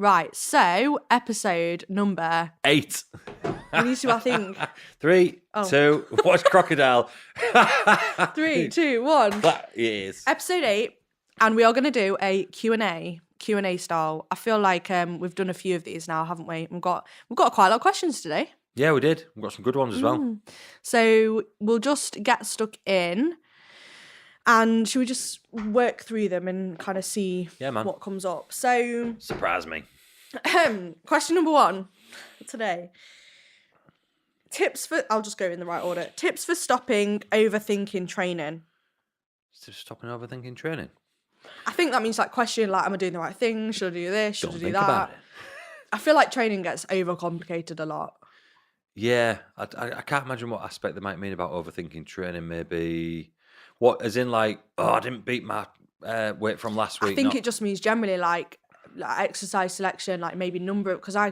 Right, so episode number 8. We need to, I think. 3, 2, watch Crocodile. 3, 2, 1. That is. Episode 8, and we are going to do a Q&A style. I feel like we've done a few of these now, haven't we? We've got quite a lot of questions today. Yeah, we did. We've got some good ones as well. So we'll just get stuck in. And should we just work through them and kind of see what comes up? So surprise me. Question number 1 today. I'll just go in the right order. Tips for stopping overthinking training. Stopping overthinking training? I think that means question am I doing the right thing? Should I do this? Should I do that? About it. I feel like training gets overcomplicated a lot. Yeah, I can't imagine what aspect they might mean about overthinking training. Maybe what, as in I didn't beat my weight from last week. I think it just means generally like exercise selection, maybe number, because I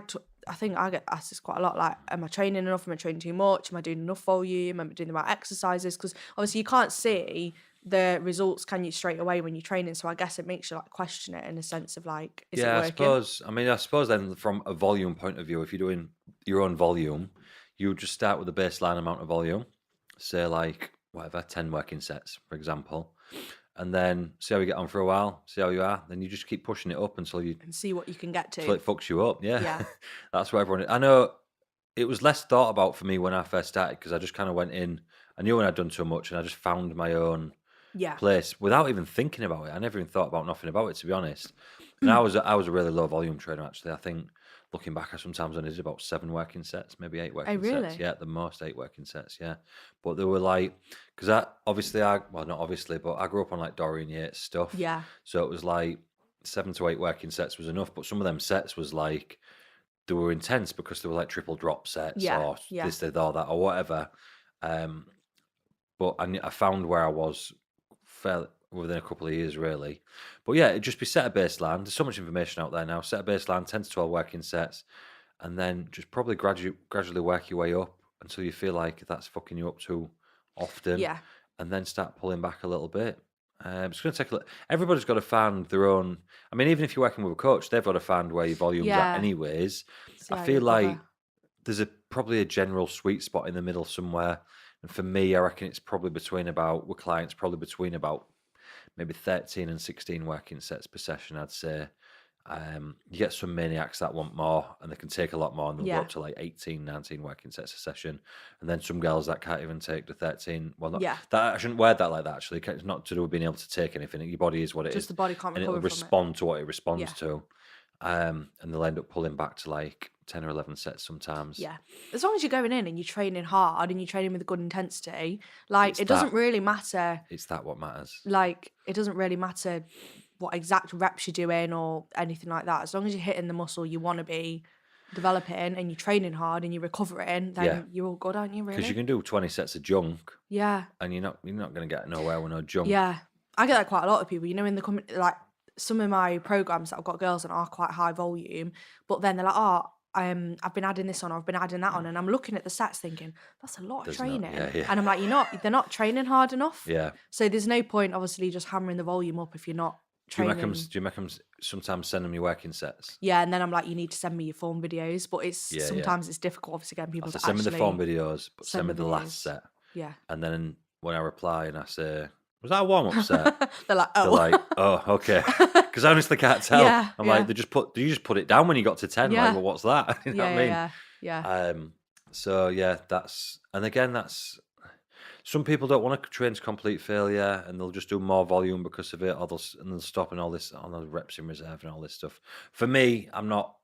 think I get asked this quite a lot, am I training enough? Am I training too much? Am I doing enough volume? Am I doing the right exercises? Because obviously you can't see the results, can you, straight away when you're training, so I guess it makes you question it in a sense of is it working? I suppose then from a volume point of view, if you're doing your own volume, you would just start with the baseline amount of volume, say 10 working sets, for example, and then see how you get on for a while, see how you are, then you just keep pushing it up until you and see what you can get to. Until it fucks you up, yeah. That's what everyone. I know it was less thought about for me when I first started, because I just kind of went in. I knew when I'd done too much, and I just found my own place without even thinking about it. I never even thought about nothing about it, to be honest. And I was a really low volume trainer, actually. I think looking back, I sometimes only did about 7 working sets, maybe 8 working sets. Yeah, at the most 8 working sets. Yeah, but they were because I grew up on Dorian Yates stuff. Yeah. So it was 7 to 8 working sets was enough, but some of them sets was they were intense because they were triple drop sets or this, that, or that, or whatever. But I found where I was fairly within a couple of years, really. But yeah, it'd just be set a baseline. There's so much information out there now. Set a baseline, 10 to 12 working sets, and then just probably gradually work your way up until you feel like that's fucking you up too often. Yeah. And then start pulling back a little bit. It's going to take everybody's got to find their own. I mean, even if you're working with a coach, they've got to find where your volume's at anyways. I feel like there's probably a general sweet spot in the middle somewhere. And for me, I reckon it's probably between about maybe 13 and 16 working sets per session, I'd say. You get some maniacs that want more, and they can take a lot more, and they'll go up to 18, 19 working sets a session. And then some girls that can't even take the 13. Well, that I shouldn't word that like that, actually. It's not to do with being able to take anything. Your body is what it is. Just the body can't recover and it'll from respond to what it responds to. And they'll end up pulling back to 10 or 11 sets sometimes. Yeah. As long as you're going in and you're training hard and you're training with a good intensity, it doesn't really matter. It's what matters. It doesn't really matter what exact reps you're doing or anything like that. As long as you're hitting the muscle you want to be developing and you're training hard and you're recovering, then you're all good, aren't you, really? Because you can do 20 sets of junk. Yeah. And you're not going to get nowhere with no junk. Yeah. I get that quite a lot of people, in the community, some of my programs that I've got girls on are quite high volume, but then they're like, I've been adding this on, or I've been adding that on, and I'm looking at the sets thinking, that's a lot of training. And I'm like, they're not training hard enough. Yeah. So there's no point, obviously, just hammering the volume up if you're not training. Do you make them sometimes send them your working sets? Yeah, and then I'm like, you need to send me your form videos, but sometimes it's difficult, obviously, getting people to send me the form videos, but send me the last set. Yeah. And then when I reply and I say, was that a warm-up set? They're like, oh. They're like, oh, okay. Because I honestly can't tell. I'm like, do you just put it down when you got to 10? Yeah. Well, what's that? You know what I mean? Yeah. So yeah, that's some people don't want to train to complete failure, and they'll just do more volume because of it, or they'll stop and all this on the reps in reserve and all this stuff. For me, I'm not.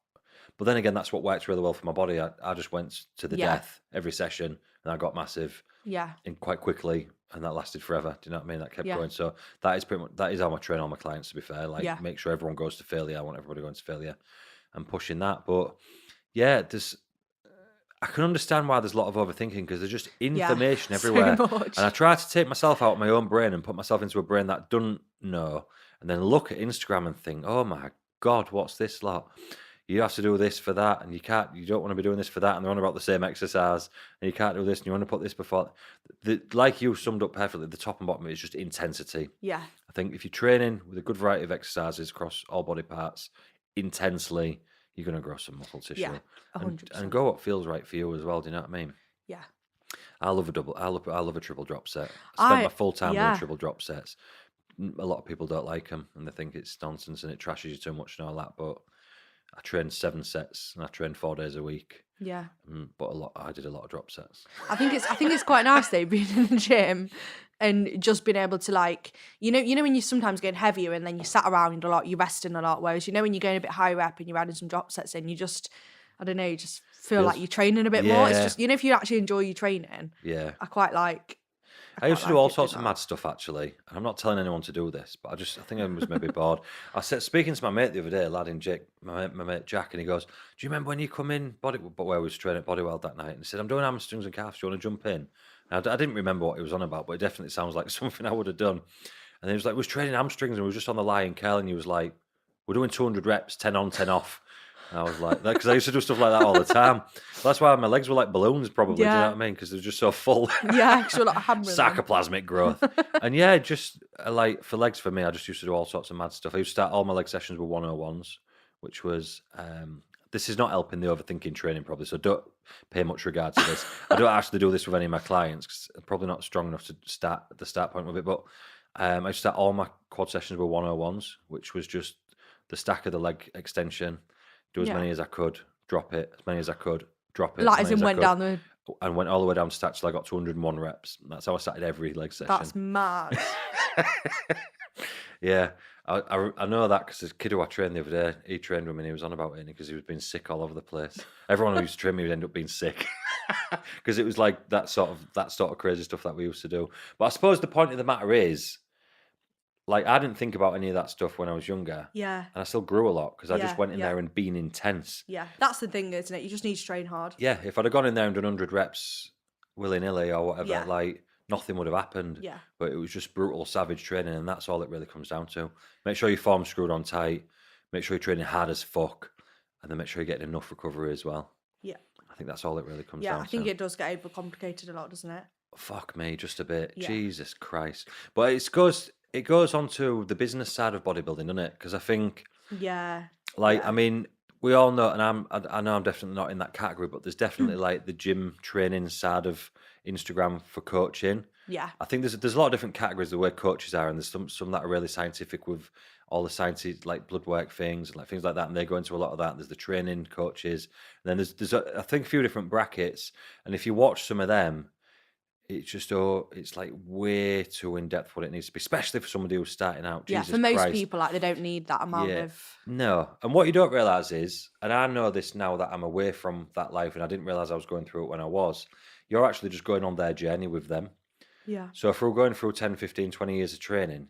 But then again, that's what works really well for my body. I just went to the death every session, and I got massive. Yeah. And quite quickly, and that lasted forever. Do you know what I mean? That kept going. So that is how I train all my clients, to be fair. Make sure everyone goes to failure. I want everybody going to failure and pushing that. But yeah, I can understand why there's a lot of overthinking, because there's just information everywhere. So much. And I try to take myself out of my own brain and put myself into a brain that doesn't know, and then look at Instagram and think, oh my God, what's this lot? You have to do this for that, and you don't want to be doing this for that, and they're on about the same exercise, and you can't do this, and you want to put this before. Like you summed up perfectly, the top and bottom is just intensity. Yeah. I think if you're training with a good variety of exercises across all body parts intensely, you're going to grow some muscle tissue. Yeah, And 100%. go what feels right for you as well. Do you know what I mean? Yeah. I love a double. I love a triple drop set. I spent my full time doing Yeah. triple drop sets. A lot of people don't like them and they think it's nonsense and it trashes you too much and all that. But I trained 7 sets and I trained 4 days a week. Yeah. But I did a lot of drop sets. I think it's quite nice though being in the gym and just being able to like you know when you're sometimes getting heavier and then you sat around a lot, you're resting a lot. Whereas when you're going a bit higher up and you're adding some drop sets in, you just I don't know, you just feel like you're training a bit more. It's just if you actually enjoy your training. Yeah. I quite like. I used to do all sorts of mad stuff actually. And I'm not telling anyone to do this, but I think I was maybe bored. I said, speaking to my mate the other day, a lad in Jake, my mate Jack, and he goes, "Do you remember when you come in but where we was training at Bodywell that night?" And he said, "I'm doing hamstrings and calves. Do you want to jump in?" And I didn't remember what he was on about, but it definitely sounds like something I would have done. And he was like, "We was training hamstrings and we were just on the lie and curl," and he was like, "We're doing 200 reps, 10 on, 10 off." And I was like, because I used to do stuff like that all the time. That's why my legs were like balloons, probably. Do you know what I mean? Because they're just so full. Yeah, actually, like hammering Sarcoplasmic growth. And yeah, just like for legs for me, I just used to do all sorts of mad stuff. I used to start all my leg sessions with 101s, which was this is not helping the overthinking training probably, so don't pay much regard to this. I don't actually do this with any of my clients because I'm probably not strong enough to start at the start point with it. But I used to start all my quad sessions with 101s, which was just the stack of the leg extension. Do as many as I could, drop it. As many as I could, drop it. Like as in went down the... And went all the way down to stats till I got to 101 reps. That's how I started every leg session. That's mad. Yeah. I know that because this kid who I trained the other day, he trained with me and he was on about it because he was being sick all over the place. Everyone who used to train me would end up being sick because it was like that sort of crazy stuff that we used to do. But I suppose the point of the matter is, like, I didn't think about any of that stuff when I was younger. Yeah. And I still grew a lot because I just went in there and been intense. Yeah. That's the thing, isn't it? You just need to train hard. Yeah. If I'd have gone in there and done 100 reps willy-nilly or whatever, like, nothing would have happened. Yeah. But it was just brutal, savage training. And that's all it really comes down to. Make sure your form's screwed on tight. Make sure you're training hard as fuck. And then make sure you're getting enough recovery as well. Yeah. I think that's all it really comes down to. Yeah, I think it does get overcomplicated a lot, doesn't it? Fuck me, just a bit. Yeah. Jesus Christ. But it goes on to the business side of bodybuilding, doesn't it? Because I think, I mean, we all know, and I know I'm definitely not in that category, but there's definitely like the gym training side of Instagram for coaching. Yeah. I think there's a lot of different categories the way coaches are, and there's some that are really scientific with all the science, like blood work things and like things like that, and they go into a lot of that. There's the training coaches, and then there's I think a few different brackets, and if you watch some of them, it's just it's like way too in depth what it needs to be, especially for somebody who's starting out. Yeah, Jesus for most Christ. people, like they don't need that amount of. No, and what you don't realize is, and I know this now that I'm away from that life, and I didn't realize I was going through it when I was. You're actually just going on their journey with them. Yeah. So if we're going through 10, 15, 20 years of training,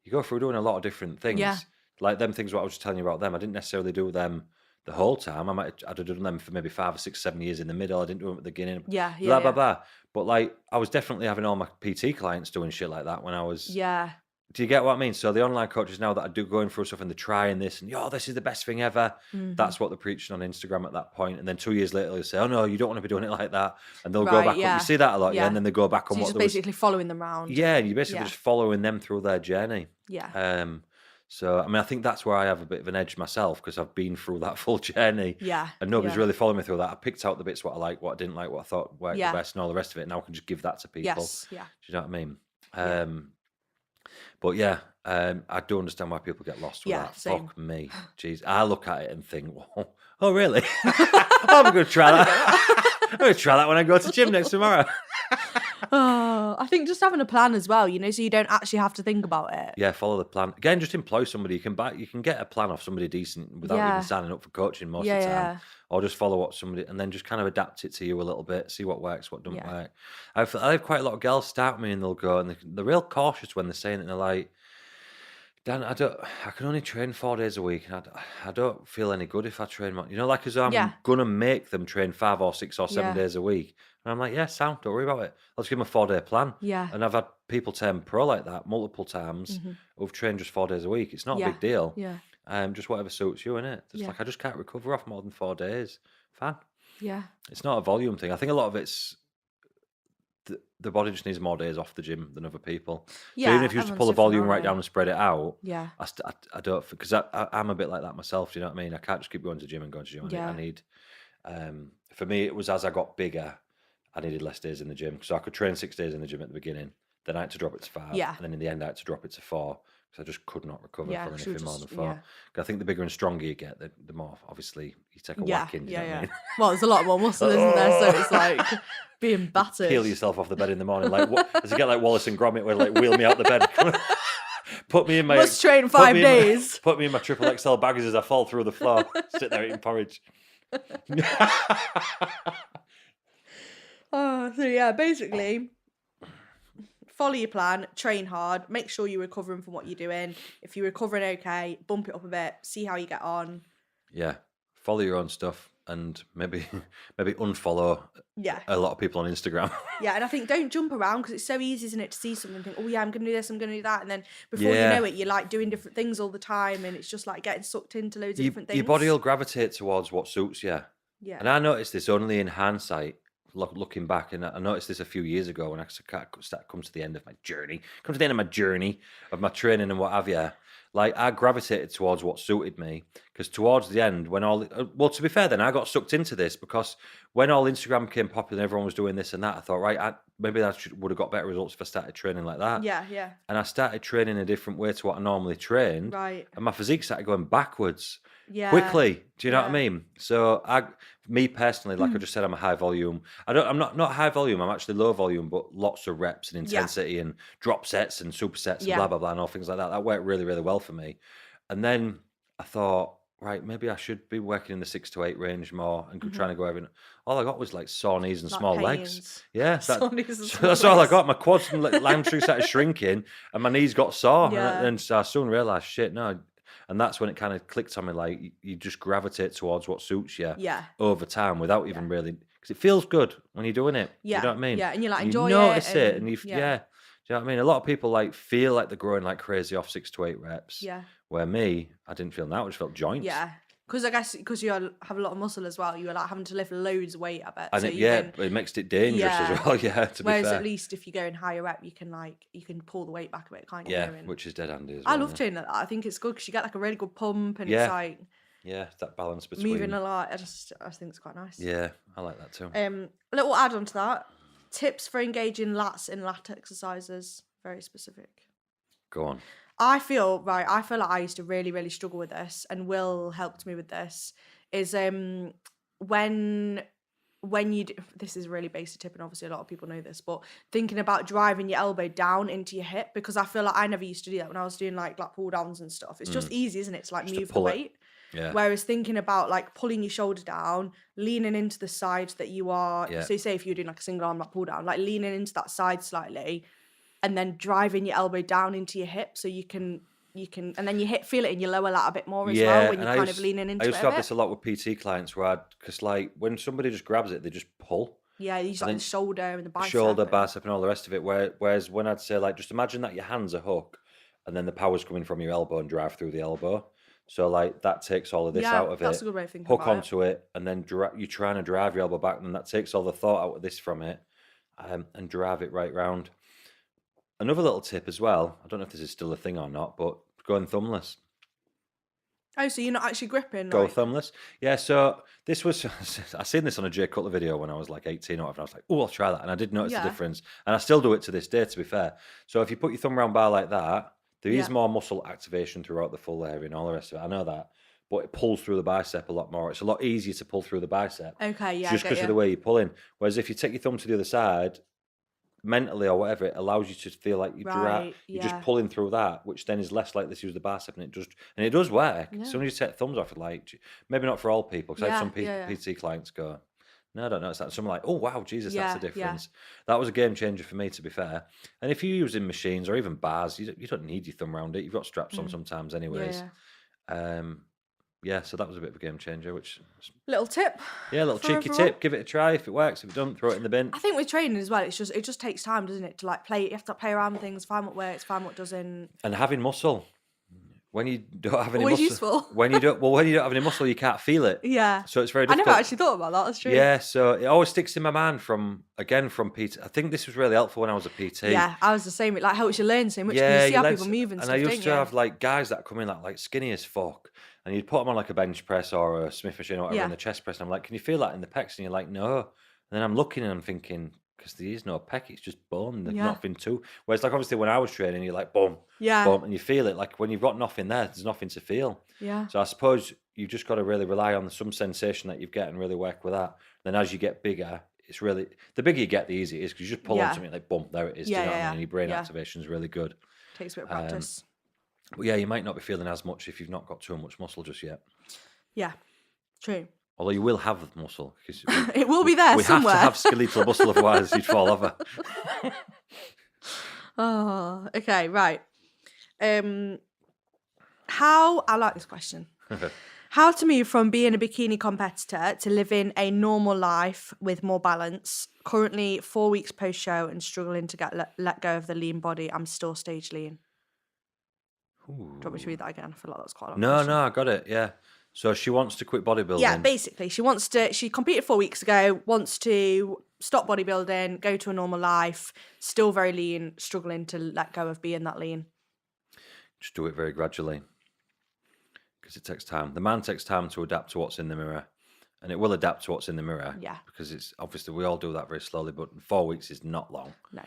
you go through doing a lot of different things. Yeah. Like them things what I was just telling you about them. I didn't necessarily do them the whole time. I'd have done them for maybe 5 or 6, 7 years in the middle. I didn't do them at the beginning. Yeah. Blah, blah. But like, I was definitely having all my PT clients doing shit like that when I was. Yeah. Do you get what I mean? So the online coaches now that I do going through stuff and they're trying this and, this is the best thing ever. Mm-hmm. That's what they're preaching on Instagram at that point. And then 2 years later, they'll say, "Oh no, you don't want to be doing it like that." And they'll go back. You see that a lot, and then they go back so on you're what just they basically following them around. Yeah, you're basically just following them through their journey. Yeah. So I mean, I think that's where I have a bit of an edge myself because I've been through that full journey. Yeah. And nobody's really following me through that. I picked out the bits what I like, what I didn't like, what I thought worked the best, and all the rest of it. Now I can just give that to people. Yes. Yeah. Do you know what I mean? But yeah, I do understand why people get lost with that. Same. Fuck me. Jeez. I look at it and think, oh, really? I'm going to try that. I'm going to try that when I go to gym next tomorrow. I think just having a plan as well, so you don't actually have to think about it. Yeah, follow the plan. Again, just employ somebody. You can get a plan off somebody decent without even signing up for coaching most of the time. Or just follow what somebody, and then just kind of adapt it to you a little bit, see what works, what doesn't work. I have quite a lot of girls start with me and they'll go, and they're real cautious when they're saying it, and they're like, "Dan, I can only train 4 days a week, and I don't feel any good if I train more." Like as though I'm gonna make them train 5 or 6 or 7 days a week. And I'm like, yeah, sound, don't worry about it. I'll just give them a 4-day plan. Yeah. And I've had people turn pro like that multiple times who've trained just 4 days a week. It's not a big deal. Yeah. Just whatever suits you, innit? It's like, I just can't recover off more than 4 days. Fine. Yeah. It's not a volume thing. I think a lot of it's the body just needs more days off the gym than other people. So even Yeah, if you used to everyone's pull the different, volume aren't right they? down and spread it out, Yeah, I don't, because I'm a bit like that myself. Do you know what I mean? I can't just keep going to the gym and going to the gym. I yeah, need for me, it was as I got bigger, I needed less days in the gym. So I could train 6 days in the gym at the beginning. Then I had to drop it to 5. yeah, And then in the end, I had to drop it to 4 because I just could not recover yeah. from 'Cause you were anything more than just 4. 'Cause I think the bigger and stronger you get, the more, obviously, you take a yeah, whacking. Do you yeah, know what I yeah. mean? Well, there's a lot more muscle, isn't there? So it's like being battered. Peel yourself off the bed in the morning. Like, what, as you get like Wallace and Gromit, where like, wheel me out the bed. Put me in my... Must train 5 days. Put me in my triple XL baggies as I fall through the floor. Sit there eating porridge. Oh, so yeah, basically, follow your plan, train hard, make sure you're recovering from what you're doing. If you're recovering okay, bump it up a bit, see how you get on. Yeah, follow your own stuff and maybe unfollow Yeah. a lot of people on Instagram. Yeah, and I think don't jump around because it's so easy, isn't it, to see something and think, oh yeah, I'm going to do this, I'm going to do that. And then before you know it, you're like doing different things all the time and it's just like getting sucked into loads of different things. Your body will gravitate towards what suits you. Yeah. And I noticed this only in hindsight, looking back, and I noticed this a few years ago when I come to the end of my journey, of my training and what have you. Like, I gravitated towards what suited me because towards the end, when to be fair, then I got sucked into this because when all Instagram became popular and everyone was doing this and that, I thought, right, maybe I would have got better results if I started training like that. Yeah, yeah. And I started training a different way to what I normally trained. Right. And my physique started going backwards. Yeah. Quickly. Do you know what I mean? So me personally, like I just said, I'm a high volume. I'm not high volume, I'm actually low volume, but lots of reps and intensity and drop sets and supersets and blah, blah, blah, and all things like that. That worked really, really well for me. And then I thought, right, maybe I should be working in the 6 to 8 range more and trying to go every. All I got was like sore knees and Like small pains. legs. Yeah, Sore knees and small that's all I legs. got. My quads and hamstrings started shrinking, and my knees got sore. Yeah. And so I soon realised, shit, no. And that's when it kind of clicked on me, like you just gravitate towards what suits you over time without even really, because it feels good when you're doing it. Yeah. You know what I mean? Yeah, and you like And enjoy you notice it, and and do you know what I mean? A lot of people like feel like they're growing like crazy off 6 to 8 reps. Yeah. Where me, I didn't feel that. I just felt joints. Yeah. Because I guess because you have a lot of muscle as well, you were like having to lift loads of weight, I bet. And so it makes it dangerous as well. Yeah, to Whereas be fair. at least if you go in higher up, you can pull the weight back a bit, can't you? Yeah, And which is dead handy as I well. love training like that. I think it's good because you get like a really good pump and Yeah. it's like that balance between moving a lot. I just think it's quite nice. Yeah, I like that too. A little add on to that: tips for engaging lats in lat exercises. Very specific. Go on. I feel like I used to really, really struggle with this, and Will helped me with this. Is when you do, this is a really basic tip, and obviously a lot of people know this, but thinking about driving your elbow down into your hip, because I feel like I never used to do that when I was doing like pull downs and stuff. It's just easy, isn't it, to like Just to move the pull it. weight. Yeah. Whereas thinking about like pulling your shoulder down, leaning into the side that you are. Yeah. So say if you're doing like a single arm like pull down, like leaning into that side slightly, and then driving your elbow down into your hip, so you can, and then you feel it in your lower lat a bit more as well when you're kind of leaning into it. I used to have this a lot with PT clients where because like when somebody just grabs it, they just pull. Yeah, you just like the shoulder and the bicep. Shoulder, bicep, and all the rest of it. Whereas when I'd say like, just imagine that your hand's a hook, and then the power's coming from your elbow and drive through the elbow. So like that takes all of this out of it. That's a good way of thinking Hook about onto it, and then you're trying to drive your elbow back, and then that takes all the thought out of this from it, and drive it right round. Another little tip as well. I don't know if this is still a thing or not, but going thumbless. Oh, so you're not actually gripping? Go like... thumbless. Yeah, so this was, I seen this on a Jay Cutler video when I was like 18 or whatever. I was like, oh, I'll try that. And I did notice the difference. And I still do it to this day, to be fair. So if you put your thumb around bar like that, there is more muscle activation throughout the full area and all the rest of it. I know that. But it pulls through the bicep a lot more. It's a lot easier to pull through the bicep. Okay, yeah. Just because of the way you're pulling. Whereas if you take your thumb to the other side, mentally or whatever, it allows you to feel like you're just pulling through that, which then is less likely to use the bicep, and it does work. As soon as you take thumbs off, like maybe not for all people, because I have some PT clients go, no, I don't know. It's that. Some like, oh wow, Jesus, that's a difference. That was a game changer for me, to be fair. And if you're using machines or even bars, you don't need your thumb around it. You've got straps on sometimes, anyways. So that was a bit of a game changer. Which little tip. Yeah, a little cheeky tip. Give it a try. If it works, if it doesn't, throw it in the bin. I think with training as well, it just takes time, doesn't it? To like play, you have to play around with things, find what works, find what doesn't. And having muscle. when you don't have any Always muscle, useful. when you don't have any muscle, you can't feel it. Yeah. So it's very I difficult. never actually thought about that. That's true. Yeah, so it always sticks in my mind from PT. I think this was really helpful when I was a PT. Yeah, I was the same. It like helps you learn so much. Yeah, You see you how learn people move and and stuff, I don't used you? to have like guys that come in like skinny as fuck, and you'd put them on like a bench press or a Smith machine or whatever in the chest press, and I'm like, "Can you feel that in the pecs?" And you're like, "No." And then I'm looking and I'm thinking, because there is no pec, it's just bone. There's nothing to. Whereas like obviously when I was training, you're like boom, boom, and you feel it. Like when you've got nothing there's nothing to feel. Yeah. So I suppose you've just got to really rely on some sensation that you've get and really work with that. Then as you get bigger, it's really the bigger you get, the easier it is, because you just pull on something like boom, there it is. Do you know what I mean? And your brain activation is really good. Takes a bit of practice. But yeah, you might not be feeling as much if you've not got too much muscle just yet. Yeah, true. Although you will have the muscle, because it will be there somewhere. We have to have skeletal muscle, otherwise you'd fall over. Oh, okay, right. How I like this question. How to move from being a bikini competitor to living a normal life with more balance. Currently 4 weeks post show and struggling to get let go of the lean body. I'm still stage lean. Ooh. Do you want me to read that again? I feel like that's quite a long question. No, I got it. Yeah. So she wants to quit bodybuilding. Yeah, basically, she competed 4 weeks ago, wants to stop bodybuilding, go to a normal life, still very lean, struggling to let go of being that lean. Just do it very gradually, because it takes time. The man takes time to adapt to what's in the mirror, and it will adapt to what's in the mirror. Yeah. Because it's obviously we all do that very slowly, but 4 weeks is not long. No.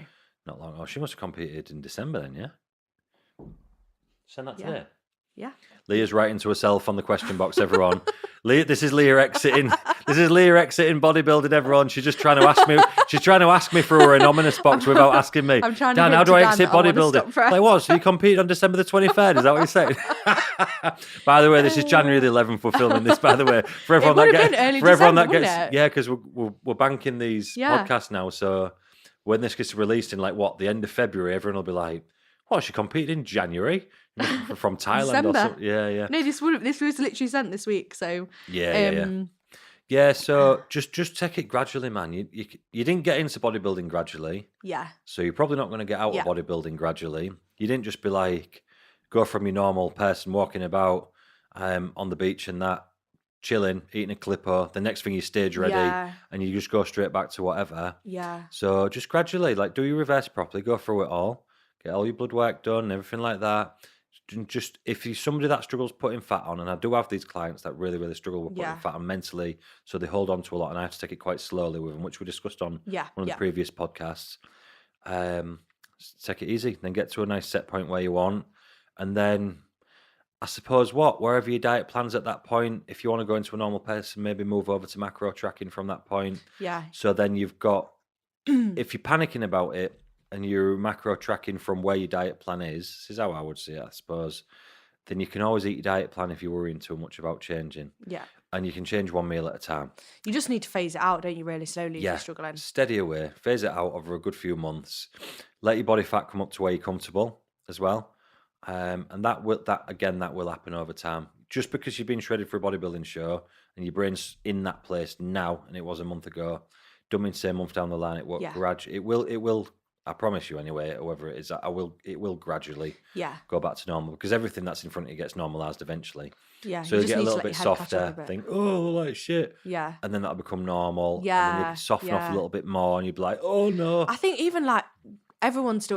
Not long. Oh, she must have competed in December then, yeah? Send that today. Yeah. Leah's writing to herself on the question box, everyone. This is Leah exiting. This is Leah exiting bodybuilding, everyone. She's just trying to ask me. She's trying to ask me for her anonymous box without asking me. I'm trying Dan, to how do I exit Dan bodybuilding? Like what? So you competed on December the 23rd? Is that what you're saying? By the way, this is January the 11th. We're filming this. By the way, for everyone that gets, yeah, because we're banking these podcasts now. So when this gets released in the end of February, everyone will be like, "Oh, she competed in January." From Thailand December. or something. Yeah. No, this was literally sent this week. So yeah. So just take it gradually, man. You didn't get into bodybuilding gradually. Yeah. So you're probably not going to get out of bodybuilding gradually. You didn't just be like go from your normal person walking about on the beach and that, chilling, eating a clipper. The next thing you're stage ready, and you just go straight back to whatever. Yeah. So just gradually, do your reverse properly, go through it all, get all your blood work done, everything like that. Just if you're somebody that struggles putting fat on, and I do have these clients that really, really struggle with putting fat on mentally, so they hold on to a lot, and I have to take it quite slowly with them, which we discussed on one of the previous podcasts. Take it easy, then get to a nice set point where you want, and then I suppose wherever your diet plans at that point, if you want to go into a normal person, maybe move over to macro tracking from that point. Yeah. So then you've got, if you're panicking about it, and you're macro tracking from where your diet plan is, this is how I would see it, I suppose, then you can always eat your diet plan if you're worrying too much about changing. Yeah. And you can change one meal at a time. You just need to phase it out, don't you, really slowly if you're struggling? Steady away. Phase it out over a good few months. Let your body fat come up to where you're comfortable as well. And that will happen over time. Just because you've been shredded for a bodybuilding show and your brain's in that place now and it was a month ago, don't mean to say a month down the line it won't gradually. It will. I promise you anyway, whoever it is, it will gradually go back to normal, because everything that's in front of you gets normalised eventually. Yeah. So you get a little bit softer, think, oh, like shit. Yeah. And then that'll become normal. Yeah. And then you soften off a little bit more and you'd be like, oh no. I think even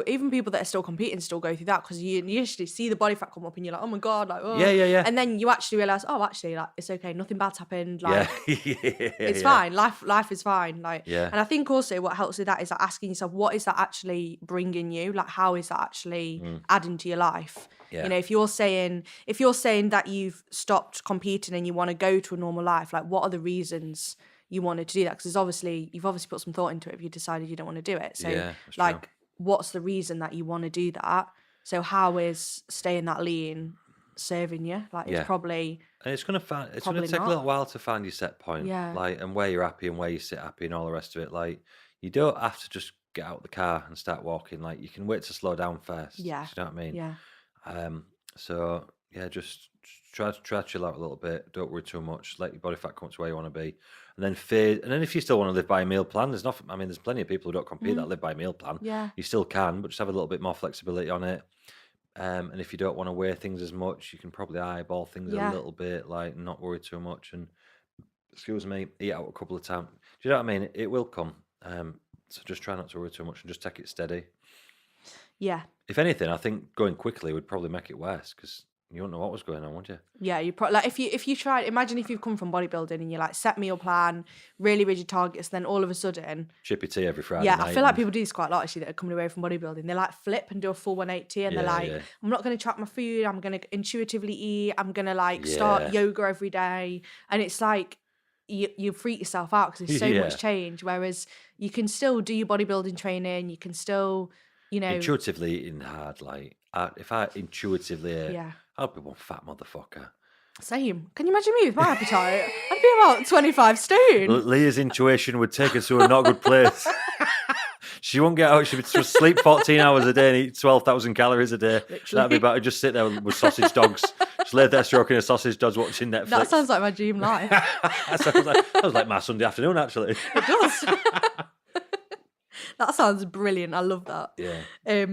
even people that are still competing still go through that, because you usually see the body fat come up and you're like, oh my God, like, oh. Yeah. And then you actually realise, oh, actually, like, it's okay, nothing bad's happened. Like, it's fine. fine. Life is fine. Like, and I think also what helps with that is like asking yourself, what is that actually bringing you? Like, how is that actually adding to your life? Yeah. You know, if you're saying that you've stopped competing and you want to go to a normal life, like, what are the reasons you wanted to do that? Because you've obviously put some thought into it if you decided you don't want to do it. So, like, what's the reason that you want to do that? So how is staying that lean serving you? Like, it's probably, and it's going to take a little while to find your set point, and where you're happy and where you sit happy and all the rest of it. Like, you don't have to just get out the car and start walking. Like, you can wait to slow down first. Yeah. Do you know what I mean? Yeah. So yeah, just try to chill out a little bit. Don't worry too much. Let your body fat come to where you want to be, and then phase. And then if you still want to live by a meal plan, there's nothing. I mean, there's plenty of people who don't compete that live by a meal plan. Yeah. You still can, but just have a little bit more flexibility on it. And if you don't want to weigh things as much, you can probably eyeball things a little bit, like not worry too much, and excuse me, eat out a couple of times. Do you know what I mean? It will come. So just try not to worry too much and just take it steady. Yeah. If anything, I think going quickly would probably make it worse because you don't know what was going on, would you? Yeah, you probably like if you try. Imagine if you've come from bodybuilding and you like set meal plan, really rigid targets, then all of a sudden, chippy tea every Friday yeah, night. I feel like people do this quite a lot actually that are coming away from bodybuilding. They like flip and do a full 180, and they're like, I'm not going to track my food. I'm going to intuitively eat. I'm going to like start yoga every day, and it's like you freak yourself out because there's so much change. Whereas you can still do your bodybuilding training. You can still, intuitively eating hard. Like if I intuitively ate, I'd be one fat motherfucker. Same. Can you imagine me with my appetite? I'd be about 25 stone. Leah's intuition would take us to a not good place. She won't get out. She'd sleep 14 hours a day and eat 12,000 calories a day. Literally. That'd be about just sit there with sausage dogs. Just lay there stroking a sausage dogs watching Netflix. That sounds like my dream life. that sounds like my Sunday afternoon, actually. It does. That sounds brilliant. I love that. Yeah.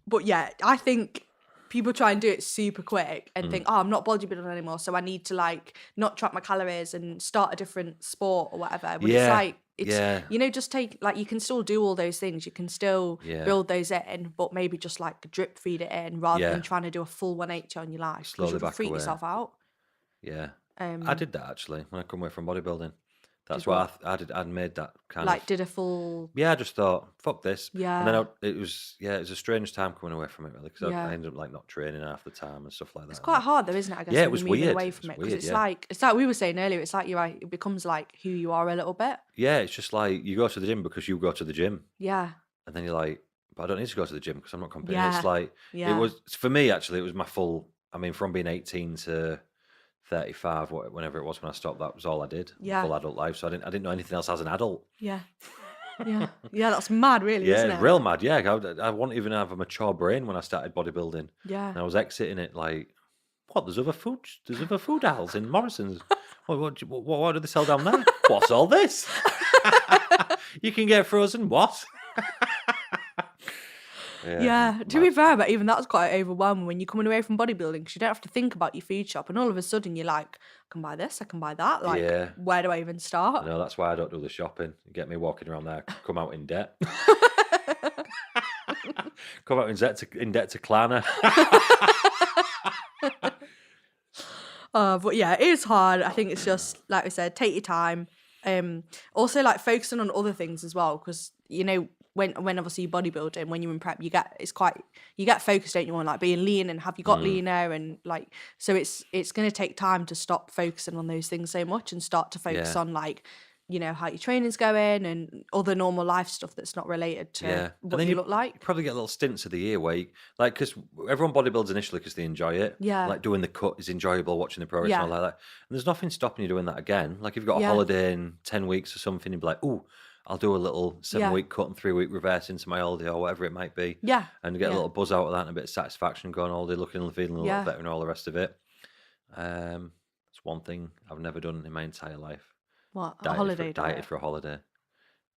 But yeah, I think people try and do it super quick and think, I'm not bodybuilding anymore, so I need to like not track my calories and start a different sport or whatever. But it's like, just take, like, you can still do all those things. You can still build those in, but maybe just like drip feed it in rather than trying to do a full 180 on your life. Slowly you can back freak away. yourself out. Yeah. I did that actually when I come away from bodybuilding. That's Did what I did. I'd made that kind like of. did a full. Yeah, I just thought, fuck this. Yeah. And then it was a strange time coming away from it really because I ended up like not training half the time and stuff like that. It's quite hard though, isn't it? I guess. Yeah, it when was you're moving weird. away from it because weird, it's like we were saying earlier. It's like it becomes like who you are a little bit. Yeah, it's just like you go to the gym because you go to the gym. Yeah. And then you're like, but I don't need to go to the gym because I'm not competing. Yeah. It's like Yeah. it was for me actually. It was my full. I mean, from being 18 to 35, whenever it was when I stopped, that was all I did. Yeah. Full adult life. So I didn't know anything else as an adult. Yeah. Yeah. Yeah, that's mad, really, isn't it? Real mad, yeah. I wouldn't even have a mature brain when I started bodybuilding. Yeah. And I was exiting it like, what, there's other food aisles in Morrison's. What do they sell down there? What's all this? You can get frozen what? Yeah, to be fair, but even that's quite overwhelming when you're coming away from bodybuilding because you don't have to think about your food shop, and all of a sudden you're like, I can buy this, I can buy that. Like, where do I even start? No, that's why I don't do the shopping. You get me walking around there, come out in debt. Come out in debt to Klarna. But yeah, it is hard. I think it's just like we said, take your time. Also like focusing on other things as well because when obviously you're bodybuilding, when you're in prep, you get focused, don't you, on like being lean and have you got leaner and like, so it's going to take time to stop focusing on those things so much and start to focus on like, how your training's going and other normal life stuff that's not related to what you look like. You probably get little stints of the year where because everyone bodybuilds initially because they enjoy it. Yeah. Like doing the cut is enjoyable, watching the progress and all like that. And there's nothing stopping you doing that again. Like if you've got a holiday in 10 weeks or something, you'd be like, ooh, I'll do a little 7-week cut and 3-week reverse into my holiday or whatever it might be. Yeah. And get a little buzz out of that and a bit of satisfaction going all day, looking and feeling a little better and all the rest of it. It's one thing I've never done in my entire life. What? A holiday diet? Dieted for a holiday.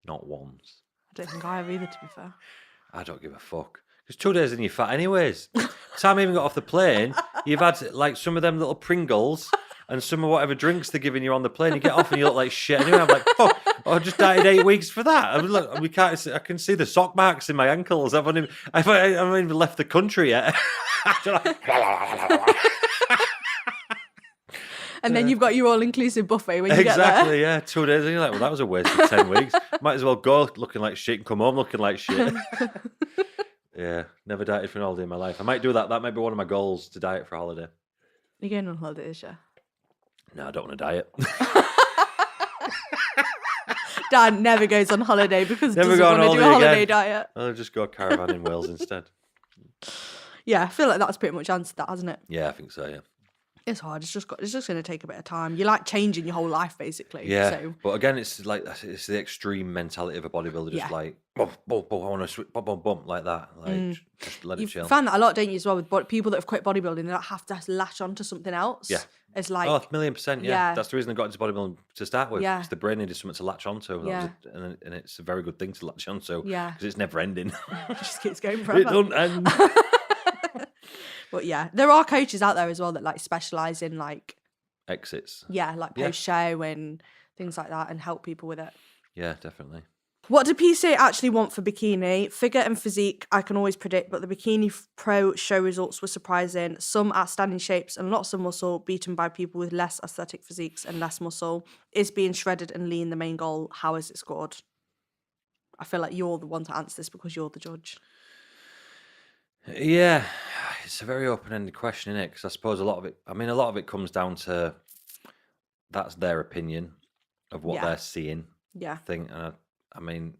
Not once. I don't think I have either, to be fair. I don't give a fuck. Because 2 days and you're fat anyways. By the time I even got off the plane, you've had like some of them little Pringles and some of whatever drinks they're giving you on the plane. You get off and you look like shit anyway. I'm like, fuck, I just dieted 8 weeks for that. I can see the sock marks in my ankles. I haven't even left the country yet. And then you've got your all-inclusive buffet when you get there. Exactly, yeah. 2 days and you're like, well, that was a waste of 10 weeks. Might as well go looking like shit and come home looking like shit. Yeah, never dieted for an holiday in my life. I might do that. That might be one of my goals, to diet for a holiday. You're going on holiday this year? No, I don't want to diet. Dan never goes on holiday because he Never doesn't go on want to do a holiday holiday again. diet. I'll just go caravan in Wales instead. Yeah, I feel like that's pretty much answered that, hasn't it? Yeah, I think so, yeah. It's hard. It's just going to take a bit of time. You're like changing your whole life, basically. Yeah, So, but again, it's the extreme mentality of a bodybuilder. Just like, boom, boom, boom, I want to bump, bump, bump, like that. Like, just let it chill. You find that a lot, don't you, as well, with people that have quit bodybuilding, they don't have to latch on to something else. Yeah. It's like... 1,000,000%, yeah. That's the reason I got into bodybuilding to start with. Yeah. Because the brain needed something to latch onto. Yeah. And it's a very good thing to latch onto. Yeah. Because it's never ending. It just keeps going forever. It don't end. But yeah, there are coaches out there as well that like specialize in like exits. Like post show and things like that, and help people with it. Yeah, definitely. What do PCA actually want for bikini? Figure and physique, I can always predict, but the Bikini Pro show results were surprising. Some outstanding shapes and lots of muscle, beaten by people with less aesthetic physiques and less muscle. Is being shredded and lean the main goal? How is it scored? I feel like you're the one to answer this because you're the judge. Yeah, it's a very open-ended question, isn't it? Because I suppose a lot of it comes down to that's their opinion of what they're seeing. Yeah. I mean,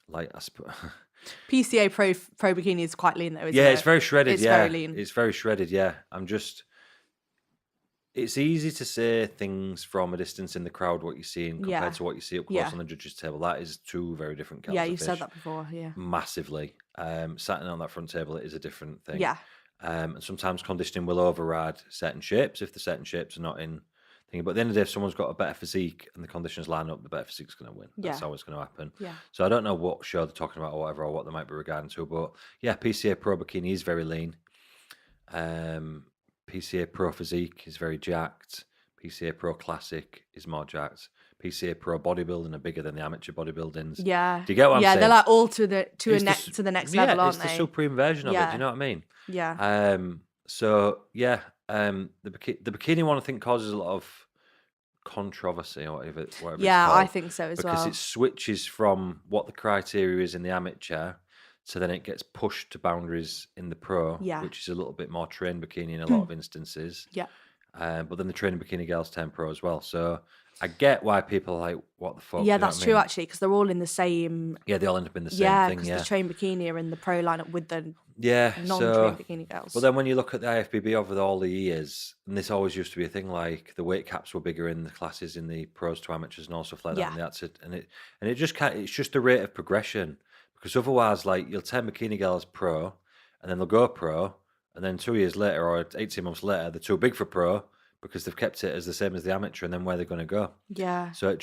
like I suppose PCA Pro Bikini is quite lean though, isn't it? Yeah, it's very shredded. It's very lean. It's very shredded. Yeah, it's easy to say things from a distance in the crowd what you're seeing compared to what you see up close on the judges' table. That is two very different kinds of fish. Yeah, you've said that before. Yeah, massively. Sitting on that front table, it is a different thing. Yeah. And sometimes conditioning will override certain shapes if the certain shapes are not in thing. But at the end of the day, if someone's got a better physique and the conditions line up, the better physique's going to win. That's how it's going to happen. Yeah. So I don't know what show they're talking about or whatever, or what they might be regarding to. But yeah, PCA Pro Bikini is very lean. PCA Pro Physique is very jacked. PCA Pro Classic is more jacked. PCA Pro Bodybuilding are bigger than the amateur bodybuildings. Yeah. Do you get what I'm saying? Yeah, they're like all to the next level, aren't they? It's the supreme version of it. Do you know what I mean? Yeah. So yeah, the bikini one I think causes a lot of controversy or whatever it's called, I think so as well. because it switches from what the criteria is in the amateur, so then it gets pushed to boundaries in the pro, which is a little bit more trained bikini in a lot of instances. Yeah. But then the training bikini girls turn pro as well. So I get why people are like, what the fuck? Yeah, that's true actually, because they're all in the same. Yeah, they all end up in the same thing. Yeah, because the trained bikini are in the pro lineup with the non-trained bikini girls. But then when you look at the IFBB over all the years, and this always used to be a thing, like the weight caps were bigger in the classes in the pros to amateurs and all stuff like that. And that's it. And it just can't. It's just the rate of progression, because otherwise, like you'll turn bikini girls pro, and then they'll go pro, and then 2 years later or 18 months later, they're too big for pro because they've kept it as the same as the amateur, and then where they're going to go. Yeah. So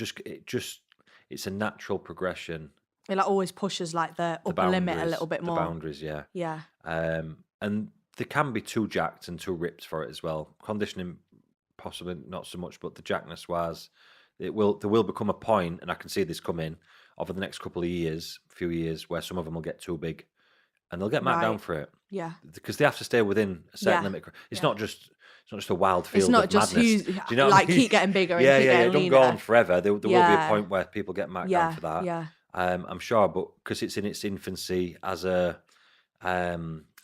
it's a natural progression. It like always pushes like the upper limit a little bit more. The boundaries, yeah. Yeah. And they can be too jacked and too ripped for it as well. Conditioning, possibly not so much, but the jackness wise, there will become a point, and I can see this coming over the next couple of years, few years, where some of them will get too big, and they'll get marked down for it. Yeah. Because they have to stay within a certain limit. It's not just a wild field. It's not of just madness. who's Do you know what like I mean? keep getting bigger. And Yeah, keep getting don't leaner. go on forever. There will be a point where people get marked down for that. Yeah. I'm sure, but because it's in its infancy as a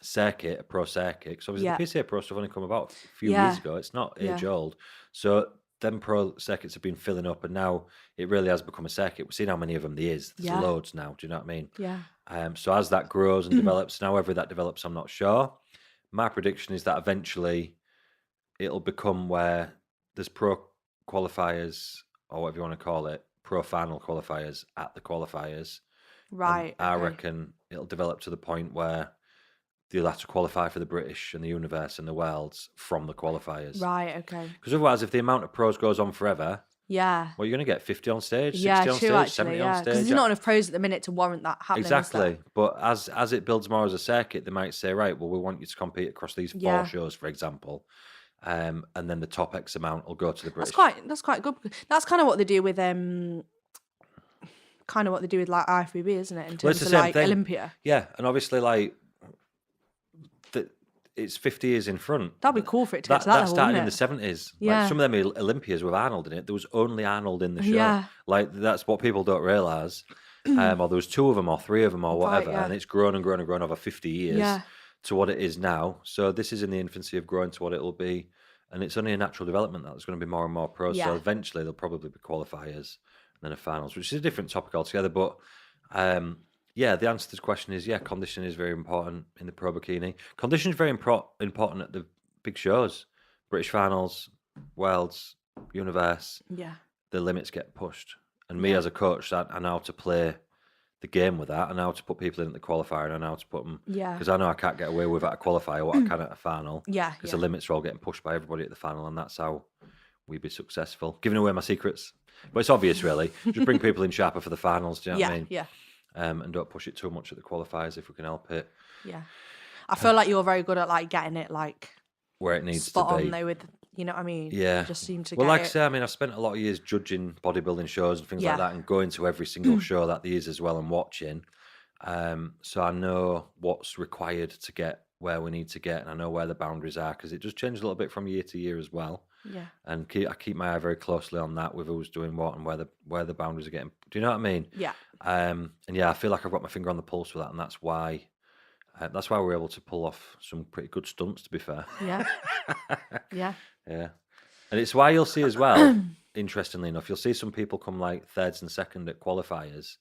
circuit, a pro circuit. Because obviously the PCA Pro stuff only come about a few years ago. It's not age old. So them pro circuits have been filling up, and now it really has become a circuit. We've seen how many of them there is. There's loads now. Do you know what I mean? Yeah. So as that grows and develops, and however that develops, I'm not sure. My prediction is that eventually it'll become where there's pro qualifiers, or whatever you want to call it, pro final qualifiers at the qualifiers. Right. I reckon it'll develop to the point where they'll have to qualify for the British and the Universe and the Worlds from the qualifiers. Right, okay. Because otherwise, if the amount of pros goes on forever, well, you're going to get 50 on stage, 60 yeah, on true, stage, actually, 70 on stage. Because there's not enough pros at the minute to warrant that happening. Exactly. But as it builds more as a circuit, they might say, right, well, we want you to compete across these 4 shows, for example. And then the top X amount will go to the British. That's quite good. That's kind of what they do with like IFBB, isn't it? In terms of like Olympia. Yeah, and obviously like it's 50 years in front. That'd be cool for it to get to that level, started in the 70s. Yeah. Like some of them Olympias with Arnold in it. There was only Arnold in the show. Yeah. Like that's what people don't realise. Or there was 2 of them or 3 of them or whatever, and it's grown and grown and grown over 50 years to what it is now. So this is in the infancy of growing to what it will be, and it's only a natural development that there's going to be more and more pros. So eventually there'll probably be qualifiers and then a finals, which is a different topic altogether. But the answer to this question is conditioning is very important in the pro bikini. Conditioning is very important at the big shows, British finals, Worlds, Universe. Yeah. The limits get pushed. And me as a coach, I know how to play the game with that. I know how to put people in at the qualifier, and I know how to put them. Yeah. Because I know I can't get away with at a qualifier what I can at a final. Yeah. Because the limits are all getting pushed by everybody at the final, and that's how we be successful. Giving away my secrets. But it's obvious, really. Just bring people in sharper for the finals, do you know what I mean? Yeah. And don't push it too much at the qualifiers if we can help it. Yeah. I feel like you're very good at like getting it like where it needs to spot on be. though with, you know what I mean? Yeah. You just seem to Well, get like I it. say, I mean, I've spent a lot of years judging bodybuilding shows and things like Yeah. that, and going to every single show that there is as well and watching. So I know what's required to get where we need to get, and I know where the boundaries are, because it does change a little bit from year to year as well. Yeah. And I keep my eye very closely on that, with who's doing what and where the boundaries are getting. Do you know what I mean? Yeah. And yeah, I feel like I've got my finger on the pulse with that, and that's why we're able to pull off some pretty good stunts, to be fair. Yeah. Yeah. Yeah. And it's why you'll see as well, interestingly enough, you'll see some people come like thirds and second at qualifiers,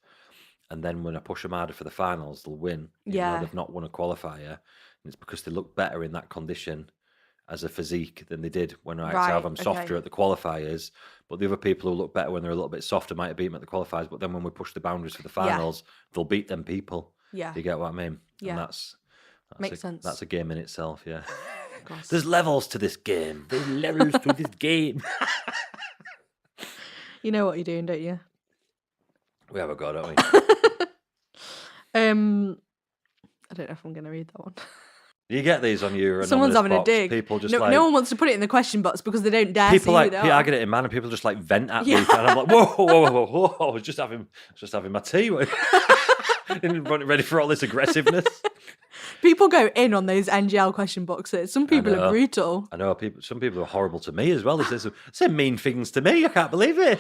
and then when I push them harder for the finals, they'll win, even though Yeah. they've not won a qualifier. And it's because they look better in that condition as a physique than they did when I actually have them softer at the qualifiers. But the other people who look better when they're a little bit softer might have beat them at the qualifiers, but then when we push the boundaries for the finals, they'll beat them people. Yeah. Do you get what I mean? Yeah. And that's Makes sense. That's a game in itself, yeah. Gosh. There's levels to this game. There's levels to this game. You know what you're doing, don't you? We have a go, don't we? I don't know if I'm going to read that one. You get these on your Someone's having a box. dig. People just no one wants to put it in the question box because they don't dare people see like who they I are. get it in man, and people just like vent at Yeah. me, and I'm like, whoa, whoa, whoa, whoa, whoa! I was just having my tea, ready for all this aggressiveness. People go in on those NGL question boxes. Some people are brutal. I know some people are horrible to me as well. They say mean things to me. I can't believe it.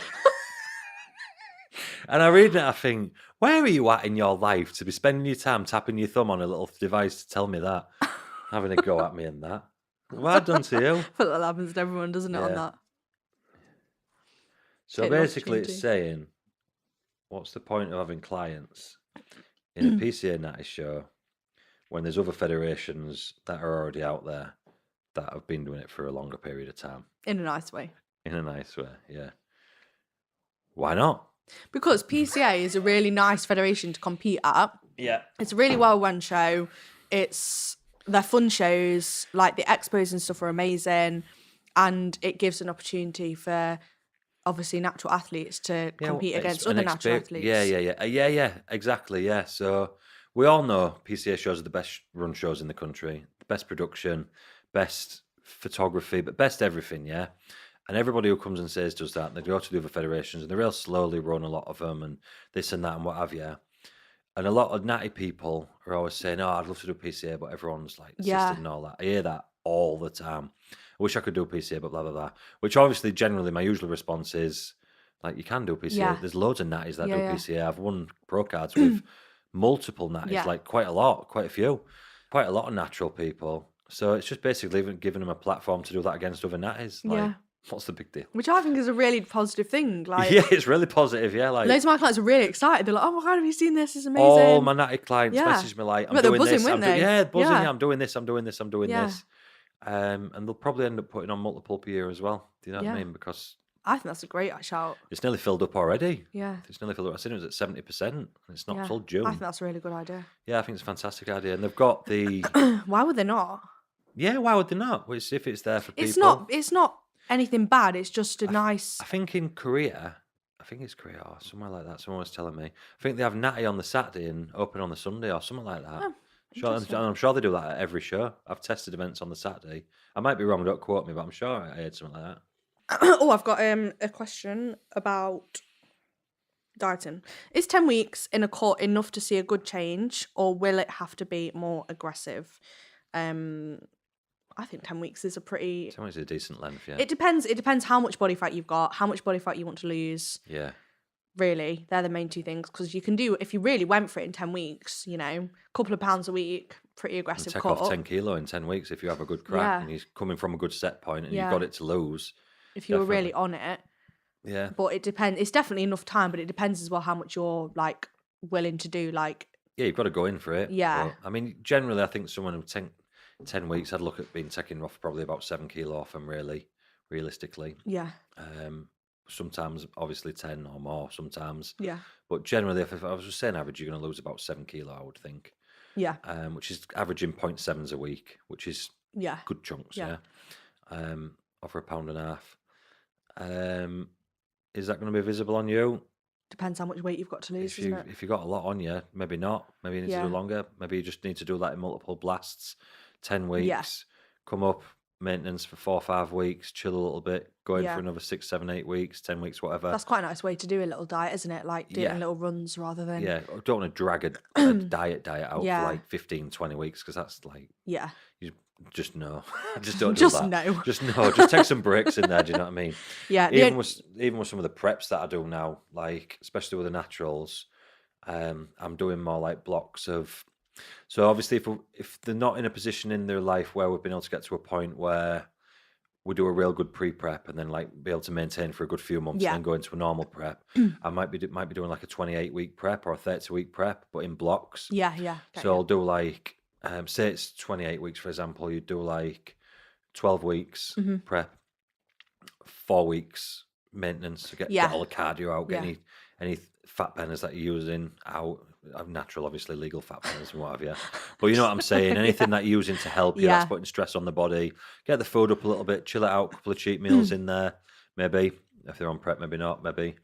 And I read it, I think, where are you at in your life to be spending your time tapping your thumb on a little device to tell me that? Having a go at me and that. What have I done to you? I feel like that happens to everyone, doesn't it, on that? So basically it's saying, what's the point of having clients in a PCA natty show when there's other federations that are already out there that have been doing it for a longer period of time? In a nice way. In a nice way, yeah. Why not? Because PCA is a really nice federation to compete at. Yeah. It's a really well-run show. They're fun shows. Like, the expos and stuff are amazing. And it gives an opportunity for, obviously, natural athletes to compete against other natural athletes. Yeah, exactly, yeah. So we all know PCA shows are the best run shows in the country. The best production, best photography, but best everything, yeah. And everybody who comes and does that, and they go to the other federations, and they real slowly run a lot of them, and this and that and what have you. And a lot of natty people are always saying, "Oh, I'd love to do PCA," but everyone's like insisting and all that. I hear that all the time. I wish I could do PCA, but blah blah blah. Which obviously, generally, my usual response is like, "You can do PCA. Yeah. There's loads of natties that do PCA. I've won pro cards with multiple natties, like quite a lot of natural people. So it's just basically giving them a platform to do that against other natties. Like, what's the big deal? Which I think is a really positive thing. Like, yeah, it's really positive. Yeah, like loads of my clients are really excited. They're like, "Oh my god, have you seen this? It's amazing." All my natty clients message me like, "I'm doing buzzing, this." weren't they? Buzzing. Yeah. Yeah, I'm doing this. I'm doing this. I'm doing this. And they'll probably end up putting on multiple per year as well. Do you know what I mean? Because I think that's a great shout. It's nearly filled up already. Yeah. It's nearly filled up. I seen it was at 70%, and it's not till June. I think that's a really good idea. Yeah, I think it's a fantastic idea. And they've got the... Why would they not? Yeah, why would they not? Well, if it's there for people. It's not anything bad. It's just a nice... I think in Korea, I think it's Korea or somewhere like that. Someone was telling me. I think they have natty on the Saturday and open on the Sunday or something like that. I'm sure they do that at every show. I've tested events on the Saturday. I might be wrong, don't quote me, but I'm sure I heard something like that. Oh, I've got a question about dieting. Is 10 weeks in a court enough to see a good change, or will it have to be more aggressive? I think 10 weeks is 10 weeks is a decent length, yeah. It depends how much body fat you've got, how much body fat you want to lose. Yeah. Really, they're the main two things, because you can do, if you really went for it in 10 weeks, you know, a couple of pounds a week, pretty aggressive take cut. off 10 kilo in 10 weeks if you have a good crack and he's coming from a good set point and you've got it to lose. If you were really on it. Yeah. But it depends. It's definitely enough time, but it depends as well how much you're like willing to do. Like, yeah, you've got to go in for it. Yeah. But, I mean, generally, I think someone with 10 weeks, I'd look at being taken off probably about 7 kilo off them, really, realistically. Yeah. Sometimes, obviously, 10 or more sometimes. Yeah. But generally, if I was just saying average, you're going to lose about 7 kilo, I would think. Yeah. Which is averaging 0.7s a week, which is good chunks, yeah. Over £1.50. Is that going to be visible on you? Depends how much weight you've got to lose, doesn't it? If you got a lot on you, maybe not. Maybe you need to do longer. Maybe you just need to do like multiple blasts, 10 weeks, come up, maintenance for 4 or 5 weeks, chill a little bit, go in for another 6, 7, 8 weeks, 10 weeks, whatever. That's quite a nice way to do a little diet, isn't it? Like doing little runs rather than... Yeah, I don't want to drag a diet out for like 15, 20 weeks because that's like... Yeah. You just no. Just don't do Just that. no. Just no. Just take some breaks in there, do you know what I mean? Yeah. Even with some of the preps that I do now, like especially with the naturals, I'm doing more like blocks of... So obviously if they're not in a position in their life where we've been able to get to a point where we do a real good pre-prep and then like be able to maintain for a good few months and then go into a normal prep, I might be doing like a 28-week prep or a 30-week prep, but in blocks. Yeah. So I'll do like, say it's 28 weeks, for example, you do like 12 weeks prep, 4 weeks maintenance to get all the cardio out, get any fat burners that you're using out. I'm natural, obviously, legal fat burners and what have you. But you know what I'm saying? Anything that you're using to help you, that's putting stress on the body. Get the food up a little bit, chill it out, a couple of cheat meals in there, maybe. If they're on prep, maybe not, maybe.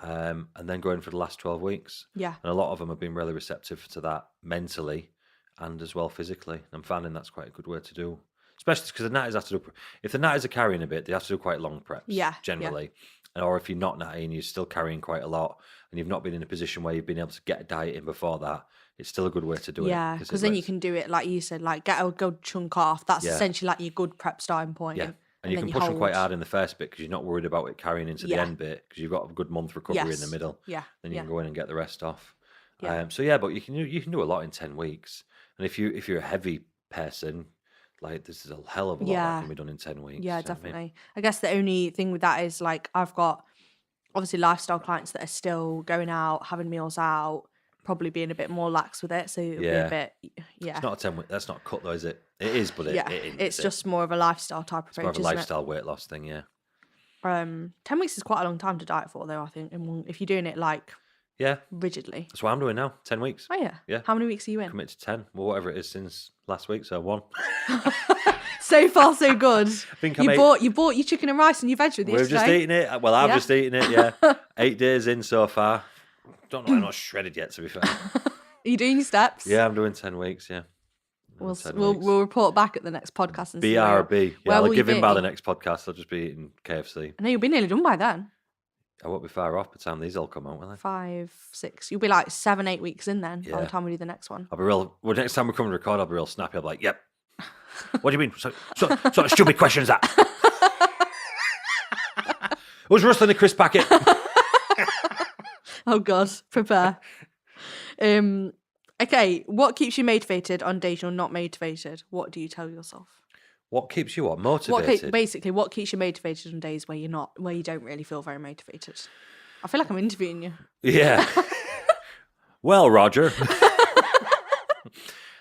And then go in for the last 12 weeks. Yeah. And a lot of them have been really receptive to that mentally and as well physically. I'm finding that's quite a good way to do, especially because the natties have to do... If the natties are carrying a bit, they have to do quite long preps, generally. Or if you're not natty and you're still carrying quite a lot and you've not been in a position where you've been able to get a diet in before that, it's still a good way to do it. Yeah, because then you can do it, like you said, like get a good chunk off. That's essentially like your good prep starting point. Yeah, and you can push them quite hard in the first bit because you're not worried about it carrying into the end bit because you've got a good month recovery in the middle. Yeah. Then you can go in and get the rest off. Yeah. But you can do a lot in 10 weeks. And if you're a heavy person... Like, this is a hell of a lot that can be done in 10 weeks. Yeah, definitely. I guess the only thing with that is, like, I've got, obviously, lifestyle clients that are still going out, having meals out, probably being a bit more lax with it. So it'll be a bit, It's not a 10 week, that's not a cut though, is it? It is, but it isn't. It's just more of a lifestyle type approach, more of a lifestyle weight loss thing, 10 weeks is quite a long time to diet for, though, I think, if you're doing it, like, rigidly. That's what I'm doing now, 10 weeks. Oh, yeah? Yeah. How many weeks are you in? Commit to 10, well, whatever it is since last week, so 1. So far, so good. I think you bought your chicken and rice and your veg with you We've just eaten it. Well, I've just eaten it, yeah. 8 days in so far. Don't know, I'm not shredded yet, to be fair. Are you doing your steps? Yeah, I'm doing 10 weeks, yeah. We'll report back at the next podcast and see BRB. Yeah, I'll give in by the next podcast. I'll just be eating KFC. I know you'll be nearly done by then. I won't be far off by the time these all come out, will I? 5, 6. You'll be like 7, 8 weeks in then by the time we do the next one. I'll be real. Well, next time we come and record, I'll be real snappy. I'll be like, "Yep." What do you mean? So sort of stupid question is that? Who's rustling a crisp packet? Oh God, prepare. Okay, what keeps you motivated on days you're not motivated? What do you tell yourself? What keeps you motivated? Basically, what keeps you motivated on days where you don't really feel very motivated? I feel like I'm interviewing you. Yeah. Well, Roger.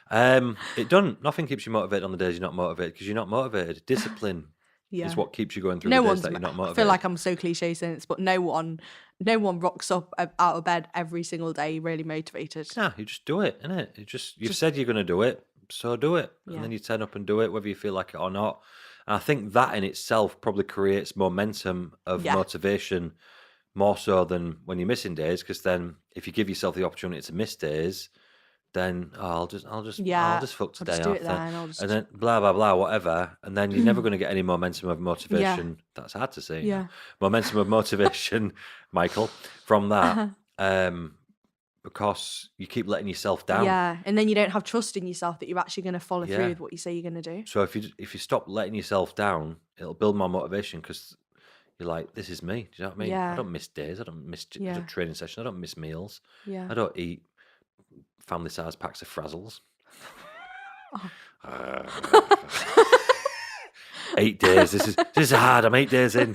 It doesn't. Nothing keeps you motivated on the days you're not motivated because you're not motivated. Discipline is what keeps you going through the days that you're not motivated. I feel like I'm so cliche saying this, but no one rocks up out of bed every single day really motivated. Nah, you just do it, innit? You've said you're going to do it. So do it. And then you turn up and do it, whether you feel like it or not. And I think that in itself probably creates momentum of motivation more so than when you're missing days. Because then if you give yourself the opportunity to miss days, then I'll just fuck today off and then blah blah blah whatever. And then you're never going to get any momentum of motivation. That's hard to say. Yeah. Momentum of motivation, Michael, from that. Because you keep letting yourself down. Yeah, and then you don't have trust in yourself that you're actually going to follow through with what you say you're going to do. So if you stop letting yourself down, it'll build more motivation because you're like, this is me. Do you know what I mean? Yeah. I don't miss days. I don't miss training sessions. I don't miss meals. Yeah. I don't eat family-sized packs of Frazzles. 8 days. This is hard. I'm 8 days in.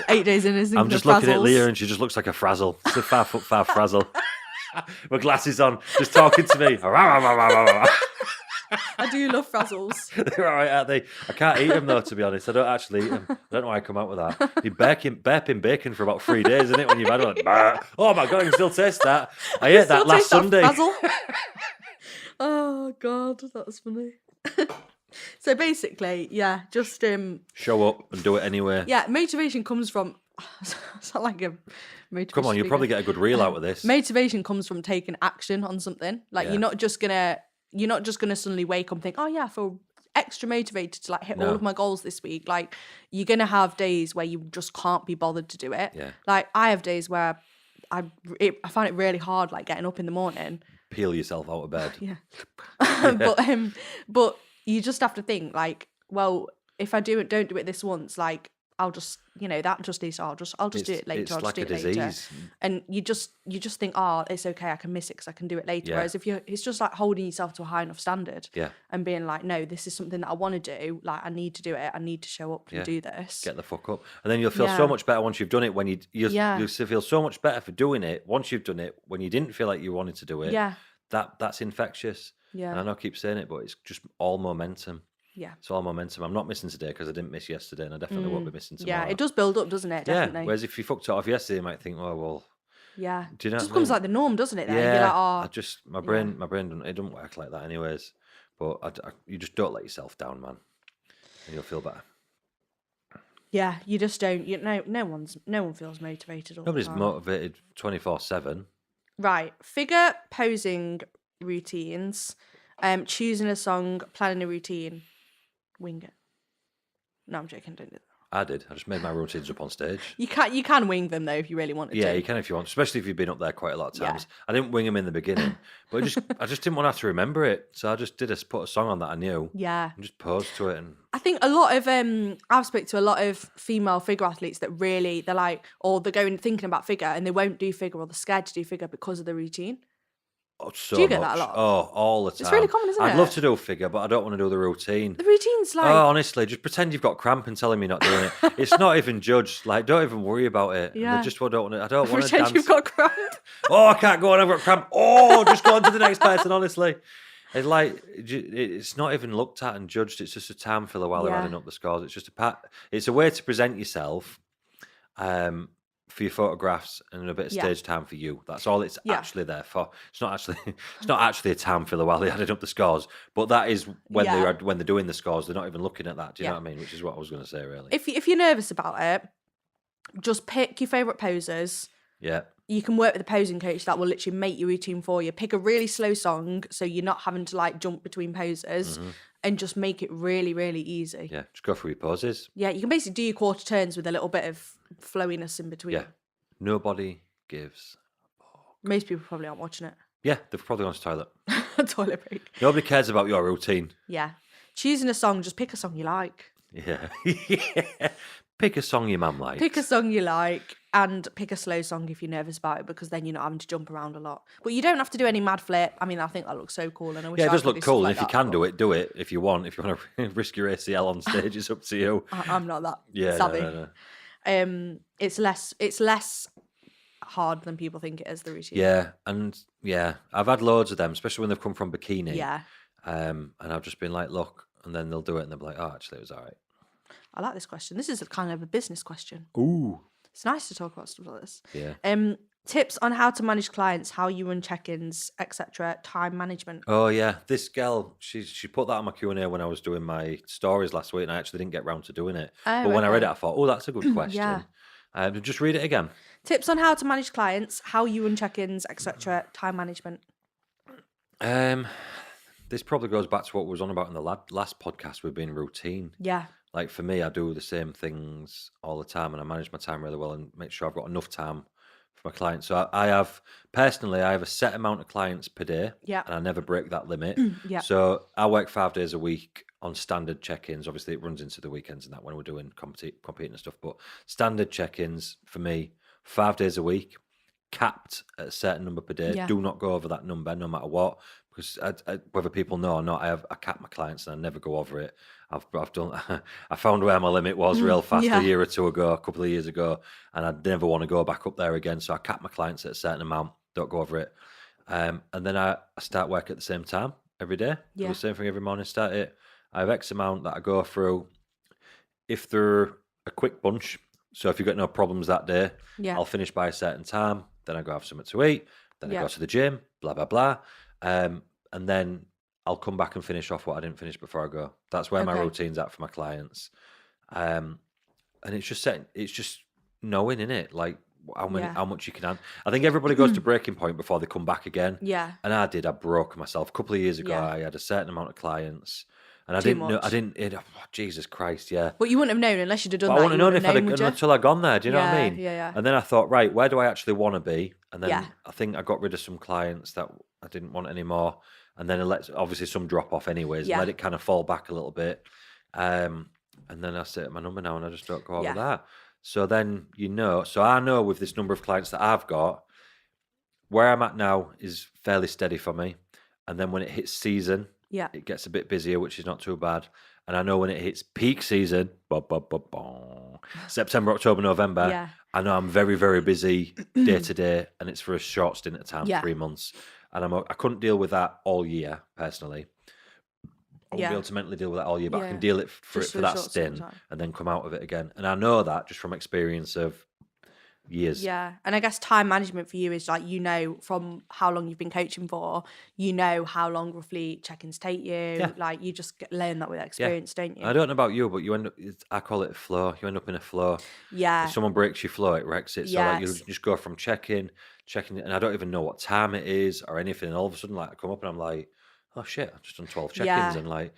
8 days in. I'm just looking at Leah and she just looks like a frazzle. It's a 5 foot 5 frazzle. With glasses on, just talking to me. I do love Frazzles. They're all right, aren't they? I can't eat them though, to be honest. I don't actually eat them. I don't know why I come out with that. You're burping bacon for about 3 days, isn't it? When you've had it, like, bah. Oh my God, I can still taste that. I ate that last Sunday. Oh God, that was funny. So basically, yeah, just show up and do it anyway. Yeah, motivation comes from. It's not like a motivation. Come on, you'll probably get a good reel out of this. Motivation comes from taking action on something. Like you're not just gonna suddenly wake up and think, oh yeah, I feel extra motivated to like hit all of my goals this week. Like you're gonna have days where you just can't be bothered to do it. Yeah. Like I have days where I find it really hard, like getting up in the morning. Peel yourself out of bed. Yeah. But you just have to think like, well, if I don't do it this once, like I'll just, that just needs. I'll just do it later. I'll just do it later. And you just think, oh, it's okay. I can miss it because I can do it later. Yeah. Whereas it's just like holding yourself to a high enough standard. Yeah. And being like, no, this is something that I want to do. Like I need to do it. I need to show up and do this. Get the fuck up, and then you'll feel so much better once you've done it. When you'll feel so much better for doing it once you've done it. When you didn't feel like you wanted to do it. Yeah. That's infectious. Yeah. And I know I keep saying it, but it's just all momentum. Yeah. It's all momentum. I'm not missing today because I didn't miss yesterday, and I definitely won't be missing tomorrow. Yeah, it does build up, doesn't it? Definitely. Yeah. Whereas if you fucked it off yesterday, you might think, oh well. Yeah. Do you know? It just becomes like the norm, doesn't it? Then? Yeah. You're like, oh, my brain doesn't work like that, anyways. But you just don't let yourself down, man, and you'll feel better. Yeah, you just don't. No one feels motivated. Nobody's motivated 24/7. Right. Figure posing routines. Choosing a song, planning a routine, wing it. No, I'm joking. Don't do that. I did. I just made my routines up on stage. You can wing them though if you really wanted to. Yeah, you can if you want, especially if you've been up there quite a lot of times. Yeah. I didn't wing them in the beginning, but I just didn't want to have to remember it, so I just put a song on that I knew. Yeah. And just posed to it, and I think a lot of I've spoken to a lot of female figure athletes that really they're like, or they're going thinking about figure and they won't do figure or they're scared to do figure because of the routine. Oh, so do you get much. That a lot? Oh, all the time. It's really common, isn't it? I'd love to do a figure, but I don't want to do the routine. The routine's like... Oh, honestly, just pretend you've got cramp and telling me not doing it. It's not even judged. Like, don't even worry about it. Yeah. I just don't want to. I don't want to pretend dance. You've got cramp. Oh, I can't go on. I've got cramp. Oh, just go on to the next person. Honestly, it's like it's not even looked at and judged. It's just a time filler while they're adding up the scores. It's just It's a way to present yourself. For your photographs and a bit of stage time for you. That's all it's actually there for. It's not actually a time filler while they added up the scores, but that is when they're doing the scores. They're not even looking at that. Do you know what I mean? Which is what I was going to say, really. If you're nervous about it, just pick your favourite posers. Yeah. You can work with a posing coach that will literally make your routine for you. Pick a really slow song so you're not having to like jump between poses and just make it really, really easy. Yeah, just go through your poses. Yeah, you can basically do your quarter turns with a little bit of flowiness in between. Yeah. Nobody gives a fuck. Most people probably aren't watching it. Yeah, they've probably gone to the toilet. Toilet break. Nobody cares about your routine. Yeah. Choosing a song, just pick a song you like. Yeah. Pick a song your mum likes. Pick a song you like and pick a slow song if you're nervous about it because then you're not having to jump around a lot. But you don't have to do any mad flip. I mean, I think that looks so cool. And I wish it I does could look do cool. stuff If like you can that, do it, do it. If you want to risk your ACL on stage, it's up to you. I'm not that savvy. No. It's less hard than people think it is, the routine. Yeah, and I've had loads of them, especially when they've come from bikini. Yeah. And I've just been like, look, and then they'll do it and they'll be like, oh, actually, it was all right. I like this question. This is kind of a business question. Ooh. It's nice to talk about stuff like this. Yeah. Tips on how to manage clients, how you run check-ins, etc. Time management. Oh yeah, this girl, she put that on my Q&A when I was doing my stories last week, and I actually didn't get round to doing it. But when I read it, I thought, oh, that's a good question. Just read it again. Tips on how to manage clients, how you run check-ins, etc. Time management. This probably goes back to what we was on about in the last podcast with being routine. Yeah. Like for me, I do the same things all the time, and I manage my time really well and make sure I've got enough time for my clients. So I have a set amount of clients per day, and I never break that limit. So I work 5 days a week on standard check-ins. Obviously, it runs into the weekends and that when we're doing competing and stuff. But standard check-ins for me, 5 days a week, capped at a certain number per day. Yeah. Do not go over that number, no matter what. Because whether people know or not, I cap my clients and I never go over it. I've done. I found where my limit was real fast a year or two ago, a couple of years ago, and I never want to go back up there again. So I cap my clients at a certain amount. Don't go over it. And then I start work at the same time every day. Do the same thing every morning. Start it. I have X amount that I go through. If they're a quick bunch, so if you've got no problems that day, I'll finish by a certain time. Then I go have something to eat. Then I go to the gym. Blah blah blah. And then I'll come back and finish off what I didn't finish before I go. That's where my Okay. routine's at for my clients. Um, and it's just knowing, innit? Like Yeah. how much you can. I think everybody goes to breaking point before they come back again. Yeah. And I did. I broke myself a couple of years ago. Yeah. I had a certain amount of clients, and I Too didn't know. I much. didn't. Jesus Christ, yeah. But you wouldn't have known unless you'd have done But I that. wouldn't You have known wouldn't if have known, would you? until I'd gone there. Do you know what I Yeah. mean? Yeah. Yeah. And then I thought, right, where do I actually want to be? And then Yeah. I think I got rid of some clients that I didn't want anymore. And then obviously some drop off anyways, Yeah. let it kind of fall back a little bit. And then I set my number now and I just don't go over Yeah. that. So then, so I know with this number of clients that I've got, where I'm at now is fairly steady for me. And then when it hits season, Yeah. it gets a bit busier, which is not too bad. And I know when it hits peak season, September, October, November, Yeah. I know I'm very, very busy day to day, and it's for a short stint of time, Yeah. 3 months. And I couldn't deal with that all year, personally. I won't be able to mentally deal with that all year, but I can deal it for Just for that a short stint of stint time. and then come out of it again. And I know that just from experience of years. Yeah. And I guess time management for you is like, from how long you've been coaching for, how long roughly check-ins take you. Yeah. Like you just learn that with experience, don't you? I don't know about you, but you end up, I call it a flow. You end up in a flow. Yeah. If someone breaks your flow, it wrecks it. So like you Yes. just go from checking, and I don't even know what time it is or anything. And all of a sudden, like I come up and I'm like, oh shit, I've just done 12 check-ins Yeah. and like,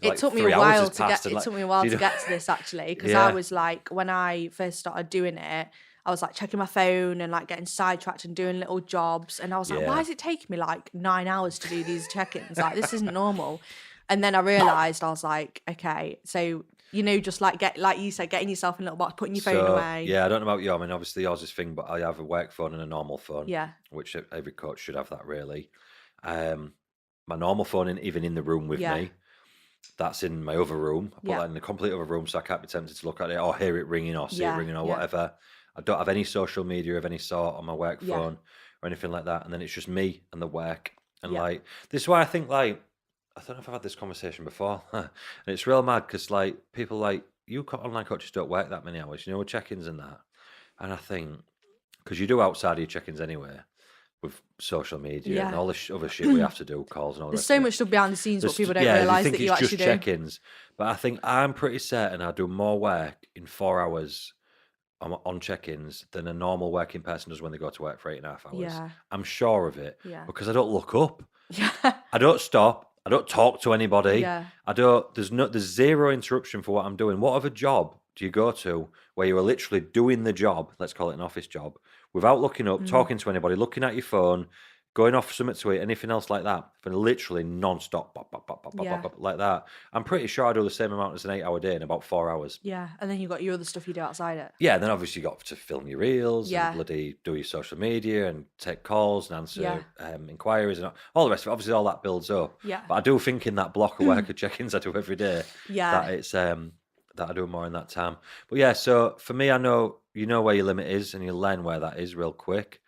It took me 3 a hours while has to get. passed and, It like, took me a while do you to know- get to this actually, because Yeah. I was like, when I first started doing it, I was like checking my phone and like getting sidetracked and doing little jobs, and I was like, why Yeah. is it taking me like 9 hours to do these check-ins? Like this isn't normal. And then I realized, I was like, okay, so just like like you said, getting yourself in a little box, putting your phone away. Yeah, I don't know about you. I mean, obviously yours is thing, but I have a work phone and a normal phone. Yeah. Which every coach should have that really. My normal phone, even in the room with Yeah. me, that's in my other room. I put Yeah. that in the complete other room, so I can't be tempted to look at it or hear it ringing or see it Yeah, ringing or yeah. whatever. I don't have any social media of any sort on my work Yeah. phone or anything like that. And then it's just me and the work. And Yeah. like, this is why I think like, I don't know if I've had this conversation before. And it's real mad because like people like, online coaches don't work that many hours, with check-ins and that. And I think, because you do outside of your check-ins anyway, with social media and Yeah. all this other shit we have to do, calls and all the There's rest so of it. much stuff behind the scenes what people don't They realise think that you it's actually just do. check-ins. But I think I'm pretty certain I do more work in 4 hours on check-ins than a normal working person does when they go to work for 8.5 hours. Yeah. I'm sure of it. Yeah. Because I don't look up. Yeah. I don't stop. I don't talk to anybody. Yeah. There's zero interruption for what I'm doing. What other job do you go to where you are literally doing the job, let's call it an office job, without looking up, talking to anybody, looking at your phone, going off something to eat, anything else like that, for literally non-stop, bop, bop, bop, bop, bop, Yeah. bop, bop, like that? I'm pretty sure I do the same amount as an 8-hour day in about 4 hours. Yeah. And then you've got your other stuff you do outside it. Yeah, and then obviously you got to film your reels Yeah. and bloody do your social media and take calls and answer Yeah. inquiries and all the rest of it. Obviously, all that builds up. Yeah. But I do think in that block of work of check-ins I do every day Yeah. that it's that I do more in that time. But yeah, so for me, I know where your limit is and you learn where that is real quick.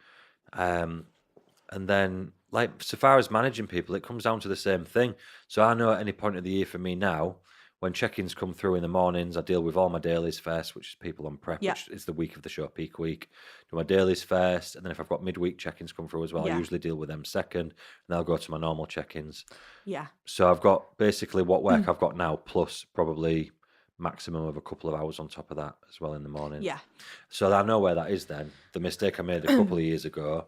And then like so far as managing people, it comes down to the same thing. So I know at any point of the year for me now, when check-ins come through in the mornings, I deal with all my dailies first, which is people on prep, Yeah. which is the week of the show, peak week. Do my dailies first, and then if I've got midweek check-ins come through as well, I Yeah. usually deal with them second, and I'll go to my normal check-ins. Yeah. So I've got basically what work I've got now, plus probably maximum of a couple of hours on top of that as well in the morning. Yeah. So I know where that is then. The mistake I made a couple of years ago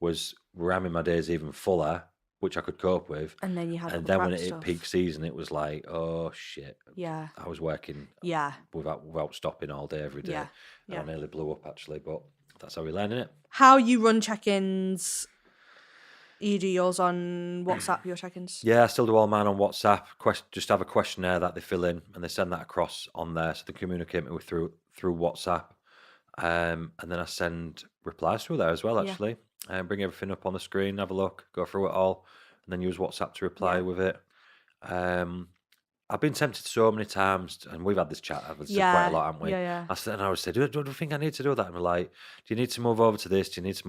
was ramming my days even fuller, which I could cope with. And then you had And the then when prep it hit stuff. peak season, it was like, oh shit. Yeah. I was working Yeah. without stopping all day, every day. Yeah. And I nearly blew up actually, but that's how we learn it. How you run check-ins? You do yours on WhatsApp, your check-ins? Yeah, I still do all mine on WhatsApp. Just have a questionnaire that they fill in and they send that across on there. So they communicate with through WhatsApp. And then I send replies through there as well, Yeah. actually. Bring everything up on the screen, have a look, go through it all, and then use WhatsApp to reply with it. I've been tempted so many times, and we've had this chat quite a lot, haven't we? Yeah. I always say, do you think I need to do that? And we're like, do you need to move over to this? Do you need to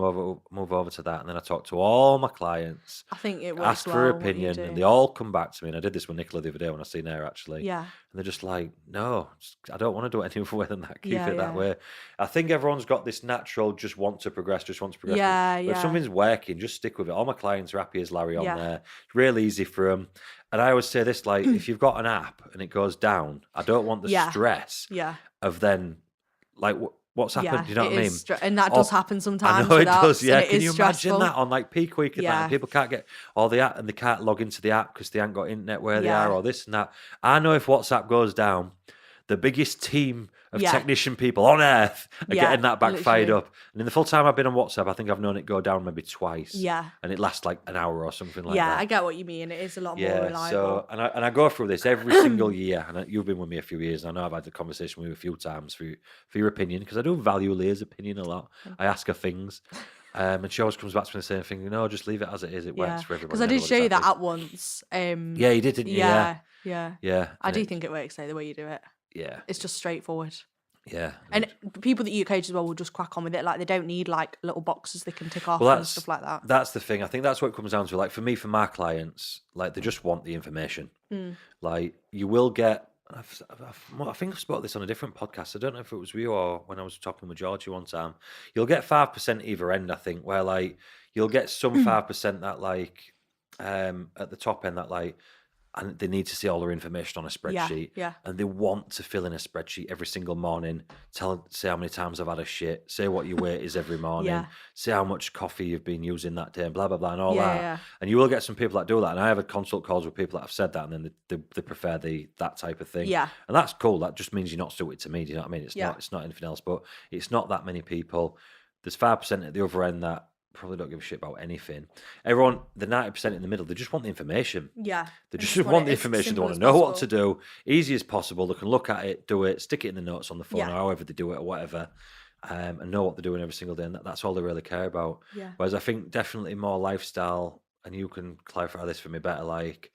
move over to that? And then I talk to all my clients, I think it works ask well, for what you opinion, do. and they all come back to me. And I did this with Nicola the other day when I seen her actually. Yeah. they're just like, no, I don't want to do it any other way than that. Keep Yeah, it that yeah. way. I think everyone's got this natural, just want to progress, just want to progress. Yeah, But if yeah. something's working, just stick with it. All my clients are happy as Larry on Yeah. there. It's real easy for them. And I always say this, like, if you've got an app and it goes down, I don't want the Yeah. stress Yeah. of then, like, what's happened? Yeah, Do you know it what I is mean? and that does Or happen I sometimes know with it does, apps, and yeah. it Can is you imagine stressful. that on like peak week and that, and Yeah. people can't get all the app and they can't log into the app because they haven't got internet where they are, Yeah. or this and that. I know if WhatsApp goes down, the biggest team of Yeah. technician people on earth are Yeah, getting that back fired literally. up. And in the full time I've been on WhatsApp, I think I've known it go down maybe twice. Yeah. And it lasts like an hour or something like Yeah, that. I get what you mean. It is a lot more Yeah, reliable. so and I go through this every single year, and you've been with me a few years, and I know I've had the conversation with you a few times for your opinion, because I do value Leah's opinion a lot. Thank I ask her things, and she always comes back to me the same thing. No, just leave it as it is. It works Yeah, for everybody. because I And did show you everybody's that happy. app once. Yeah, you did, didn't you? Yeah, Yeah. yeah. I And do it, think it works though, the way you do it. yeah, It's just straightforward. yeah. And people that you coach as well will just crack on with it. Like they don't need like little boxes they can tick off Well, and stuff like that. that's the thing. I think that's what it comes down to. Like for me, for my clients, like they just want the information. Mm. Like you will get. I think I've spoke this on a different podcast. I don't know if it was you or when I was talking with Georgie one time. You'll get 5% either end. I think where like you'll get some 5% that like at the top end that like. And they need to see all their information on a spreadsheet. Yeah. And they want to fill in a spreadsheet every single morning. Say how many times I've had a shit. Say what your weight is every morning. Yeah. Say how much coffee you've been using that day and blah, blah, blah, and all that. Yeah. And you will get some people that do that. And I have had consult calls with people that have said that, and then they prefer that type of thing. Yeah. And that's cool. That just means you're not suited to me. Do you know what I mean? It's not anything else. But it's not that many people. There's 5% at the other end that probably don't give a shit about anything. Everyone, the 90% in the middle, they just want the information. Yeah. They just want the information. They want to know what to do, easy as possible. They can look at it, do it, stick it in the notes on the phone, or however they do it, or whatever, and know what they're doing every single day. And that's all they really care about. Yeah. Whereas I think definitely more lifestyle, and you can clarify this for me better. Like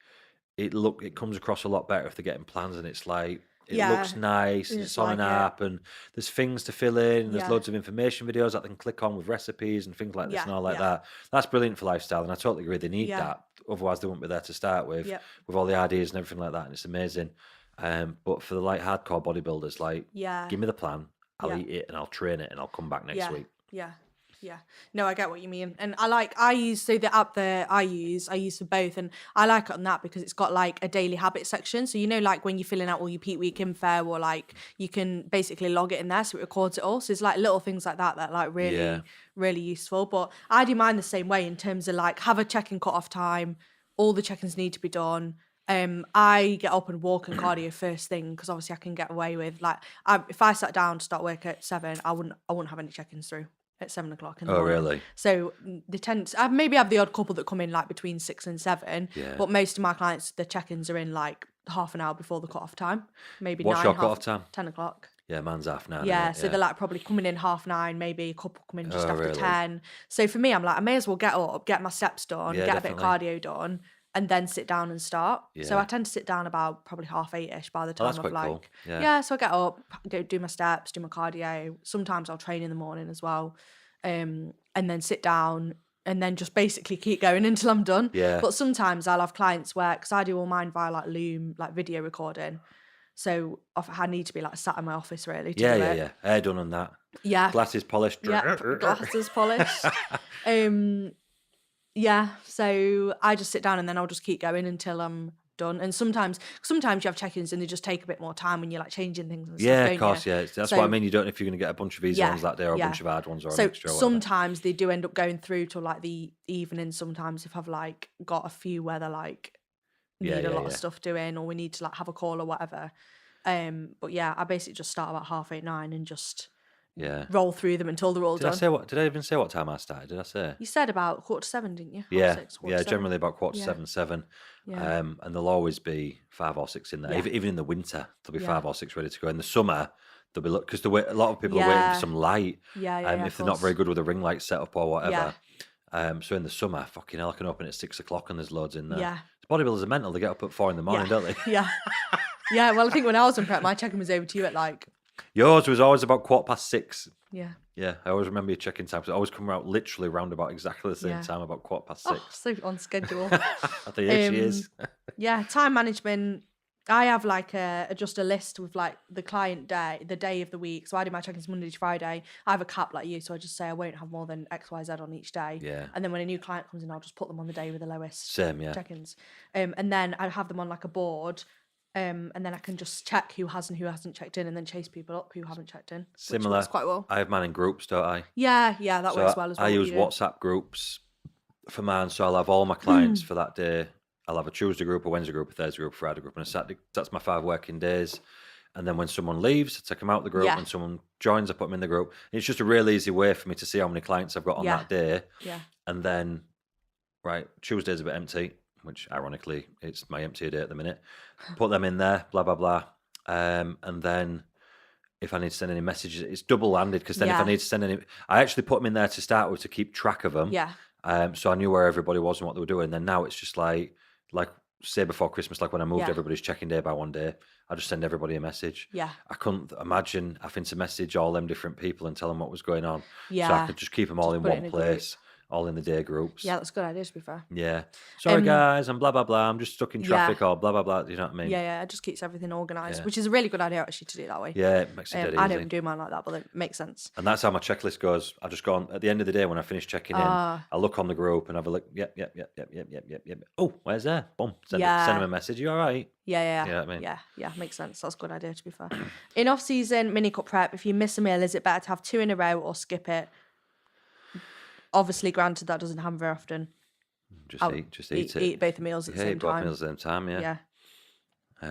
it comes across a lot better if they're getting plans, and it's like. It looks nice, and it's on an app, and there's things to fill in, and there's loads of information videos that they can click on with recipes and things like this and all like that. That's brilliant for lifestyle, and I totally agree. They need that, otherwise they wouldn't be there to start with all the ideas and everything like that, and it's amazing. But for the like hardcore bodybuilders, like, give me the plan, I'll eat it, and I'll train it, and I'll come back next week. Yeah. No, I get what you mean. And I use the app that I use for both, and I like it on that because it's got like a daily habit section. So like when you're filling out all your peak week info, or like you can basically log it in there so it records it all. So it's like little things like that like really, really useful. But I do mine the same way in terms of like have a check-in cut-off time, all the check-ins need to be done. I get up and walk and cardio first thing because obviously I can get away with like if I sat down to start work at 7, I wouldn't have any check-ins through at 7 o'clock in the morning. Really? So they tend I maybe have the odd couple that come in like between 6 and 7, but most of my clients, the check-ins are in like half an hour before the cut-off time, maybe What's 9, your cut-off time? 10 o'clock. Yeah, mine's 9:30. Yeah, so they're like probably coming in 9:30, maybe a couple come in just after really? 10. So for me, I'm like, I may as well get up, get my steps done, get a bit of cardio done, and then sit down and start. So I tend to sit down about probably 7:30ish by the time that's I've quite like, cool. So I get up, do my steps, do my cardio. Sometimes I'll train in the morning as well. And then sit down and then just basically keep going until I'm done. Yeah. But sometimes I'll have clients where, because I do all mine via like Loom, like video recording. So I need to be like sat in my office really to do it. Yeah. Hair done on that. Yeah. Glasses polished. Glasses polished. So I just sit down and then I'll just keep going until I'm done. And sometimes you have check-ins and they just take a bit more time when you're like changing things and stuff, of course, you? That's what I mean. You don't know if you're going to get a bunch of easy ones that day or a bunch of hard ones or a mixture or whatever. Sometimes they do end up going through till like the evening sometimes if I've like got a few where they're like need a lot of stuff doing or we need to like have a call or whatever. But I basically just start about 8:30, 9 and just roll through them until they're all done. Did I even say what time I started? Did I say? You said about 6:45, didn't you? Yeah, 6:45, generally about 6:45, 7. Yeah. And there'll always be 5 or 6 in there. Even in the winter, there'll be 5 or 6 ready to go. In the summer, there'll be because a lot of people are waiting for some light. If they're not very good with a ring light setup or whatever. So in the summer, fucking hell, I can open it at 6 o'clock and there's loads in there. Yeah. Bodybuilders are mental. They get up at 4 in the morning, don't they? Yeah. Yeah. Well, I think when I was in prep, my check-in was over to you at like. Yours was always about 6:15. Yeah. Yeah, I always remember your check-in time. So I always come out literally round about exactly the same time, about 6:15. Oh, so on schedule. I think she is. Time management. I have like just a list with like the client day, the day of the week. So I do my check-ins Monday to Friday. I have a cap like you, so I just say I won't have more than X, Y, Z on each day. Yeah. And then when a new client comes in, I'll just put them on the day with the lowest Same, yeah. check-ins. And then I have them on like a board. And then I can just check who has and who hasn't checked in, and then chase people up who haven't checked in. Similar. Which works quite well. I have mine in groups, don't I? Yeah, that works well as well. I use WhatsApp groups for mine, so I'll have all my clients for that day. I'll have a Tuesday group, a Wednesday group, a Thursday group, a Friday group, and a Saturday. That's my 5 working days. And then when someone leaves, I take them out of the group. When someone joins, I put them in the group. And it's just a real easy way for me to see how many clients I've got on that day. Yeah. And then, right, Tuesday's a bit empty, which ironically, it's my empty day at the minute. Put them in there, blah, blah, blah. And then if I need to send any messages, it's double-handed, because then if I need to send any... I actually put them in there to start with to keep track of them. Yeah. So I knew where everybody was and what they were doing. And then now it's just like say before Christmas, like when I moved everybody's check-in day by one day, I just send everybody a message. Yeah. I couldn't imagine having to message all them different people and tell them what was going on. Yeah. So I could just keep them all in one place. All in the day groups. Yeah, that's a good idea, to be fair. Yeah. Sorry, guys, I'm blah, blah, blah. I'm just stuck in traffic or blah, blah, blah. You know what I mean? Yeah. It just keeps everything organised, which is a really good idea, actually, to do it that way. Yeah, it makes it dead easy. I don't do mine like that, but it makes sense. And that's how my checklist goes. I just go on, at the end of the day, when I finish checking in, I look on the group and have a look. Yep. Oh, where's there? Boom. Send them a message. You all right? Yeah. You know what I mean? Yeah, makes sense. That's a good idea, to be fair. In off-season mini cup prep, if you miss a meal, is it better to have 2 in a row or skip it? Obviously, granted, that doesn't happen very often. Just eat it. Eat both meals at the same time. Both meals at the same time, yeah.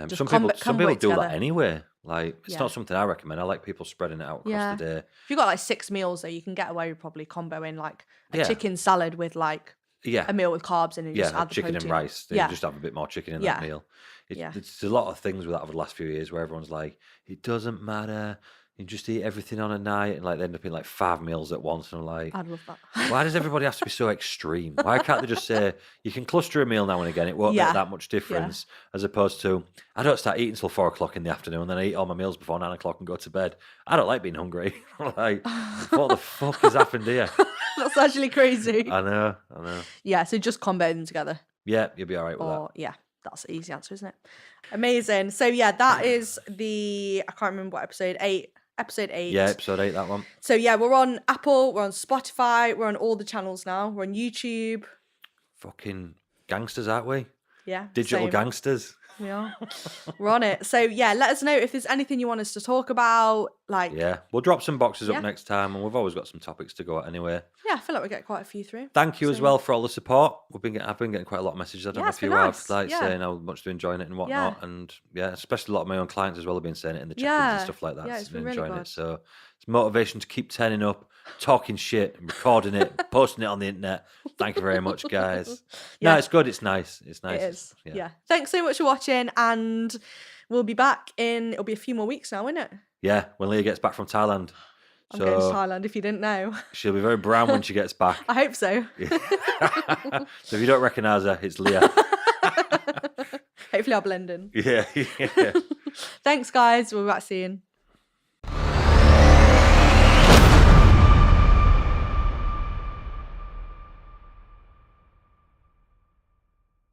Just some people do that anyway. Like, it's not something I recommend. I like people spreading it out across the day. If you've got like 6 meals, though, you can get away with probably comboing like a chicken salad with like a meal with carbs in, and just add the chicken protein. and rice. You just have a bit more chicken in that meal. There's a lot of things with that over the last few years where everyone's like, it doesn't matter. You just eat everything on a night, and like they end up eating like 5 meals at once. And I'm like, I'd love that. Why does everybody have to be so extreme? Why can't they just say you can cluster a meal now and again? It won't make that much difference, as opposed to I don't start eating until 4 o'clock in the afternoon, and then I eat all my meals before 9 o'clock and go to bed. I don't like being hungry. Like, what the fuck has happened here? That's actually crazy. I know. Yeah, so just combo them together. Yeah, you'll be all right with that. Yeah, that's the easy answer, isn't it? Amazing. So yeah, that is I can't remember what episode 8. Episode 8. Yeah, episode 8, that one. So yeah, we're on Apple, we're on Spotify, we're on all the channels now. We're on YouTube. Fucking gangsters, aren't we? Yeah. Digital gangsters. We are. We're on it. So yeah, let us know if there's anything you want us to talk about. Like, we'll drop some boxes up next time, and we've always got some topics to go at anyway. Yeah, I feel like we get quite a few through. Thank you as well for all the support. I've been getting quite a lot of messages. I don't know if you have, saying how much they're enjoying it and whatnot. And especially a lot of my own clients as well have been saying it in the check-ins and stuff like that. Yeah, it's been really enjoying good. it. So it's motivation to keep turning up, talking shit, and recording it, posting it on the internet. Thank you very much, guys. No, it's good. It's nice. It's nice. It is. Yeah. Thanks so much for watching, and we'll be back it'll be a few more weeks now, won't it? Yeah, when Leah gets back from Thailand. I'm going to Thailand, if you didn't know. She'll be very brown when she gets back. I hope so. So if you don't recognise her, it's Leah. Hopefully I'll blend in. Yeah. Thanks, guys. We'll be back soon.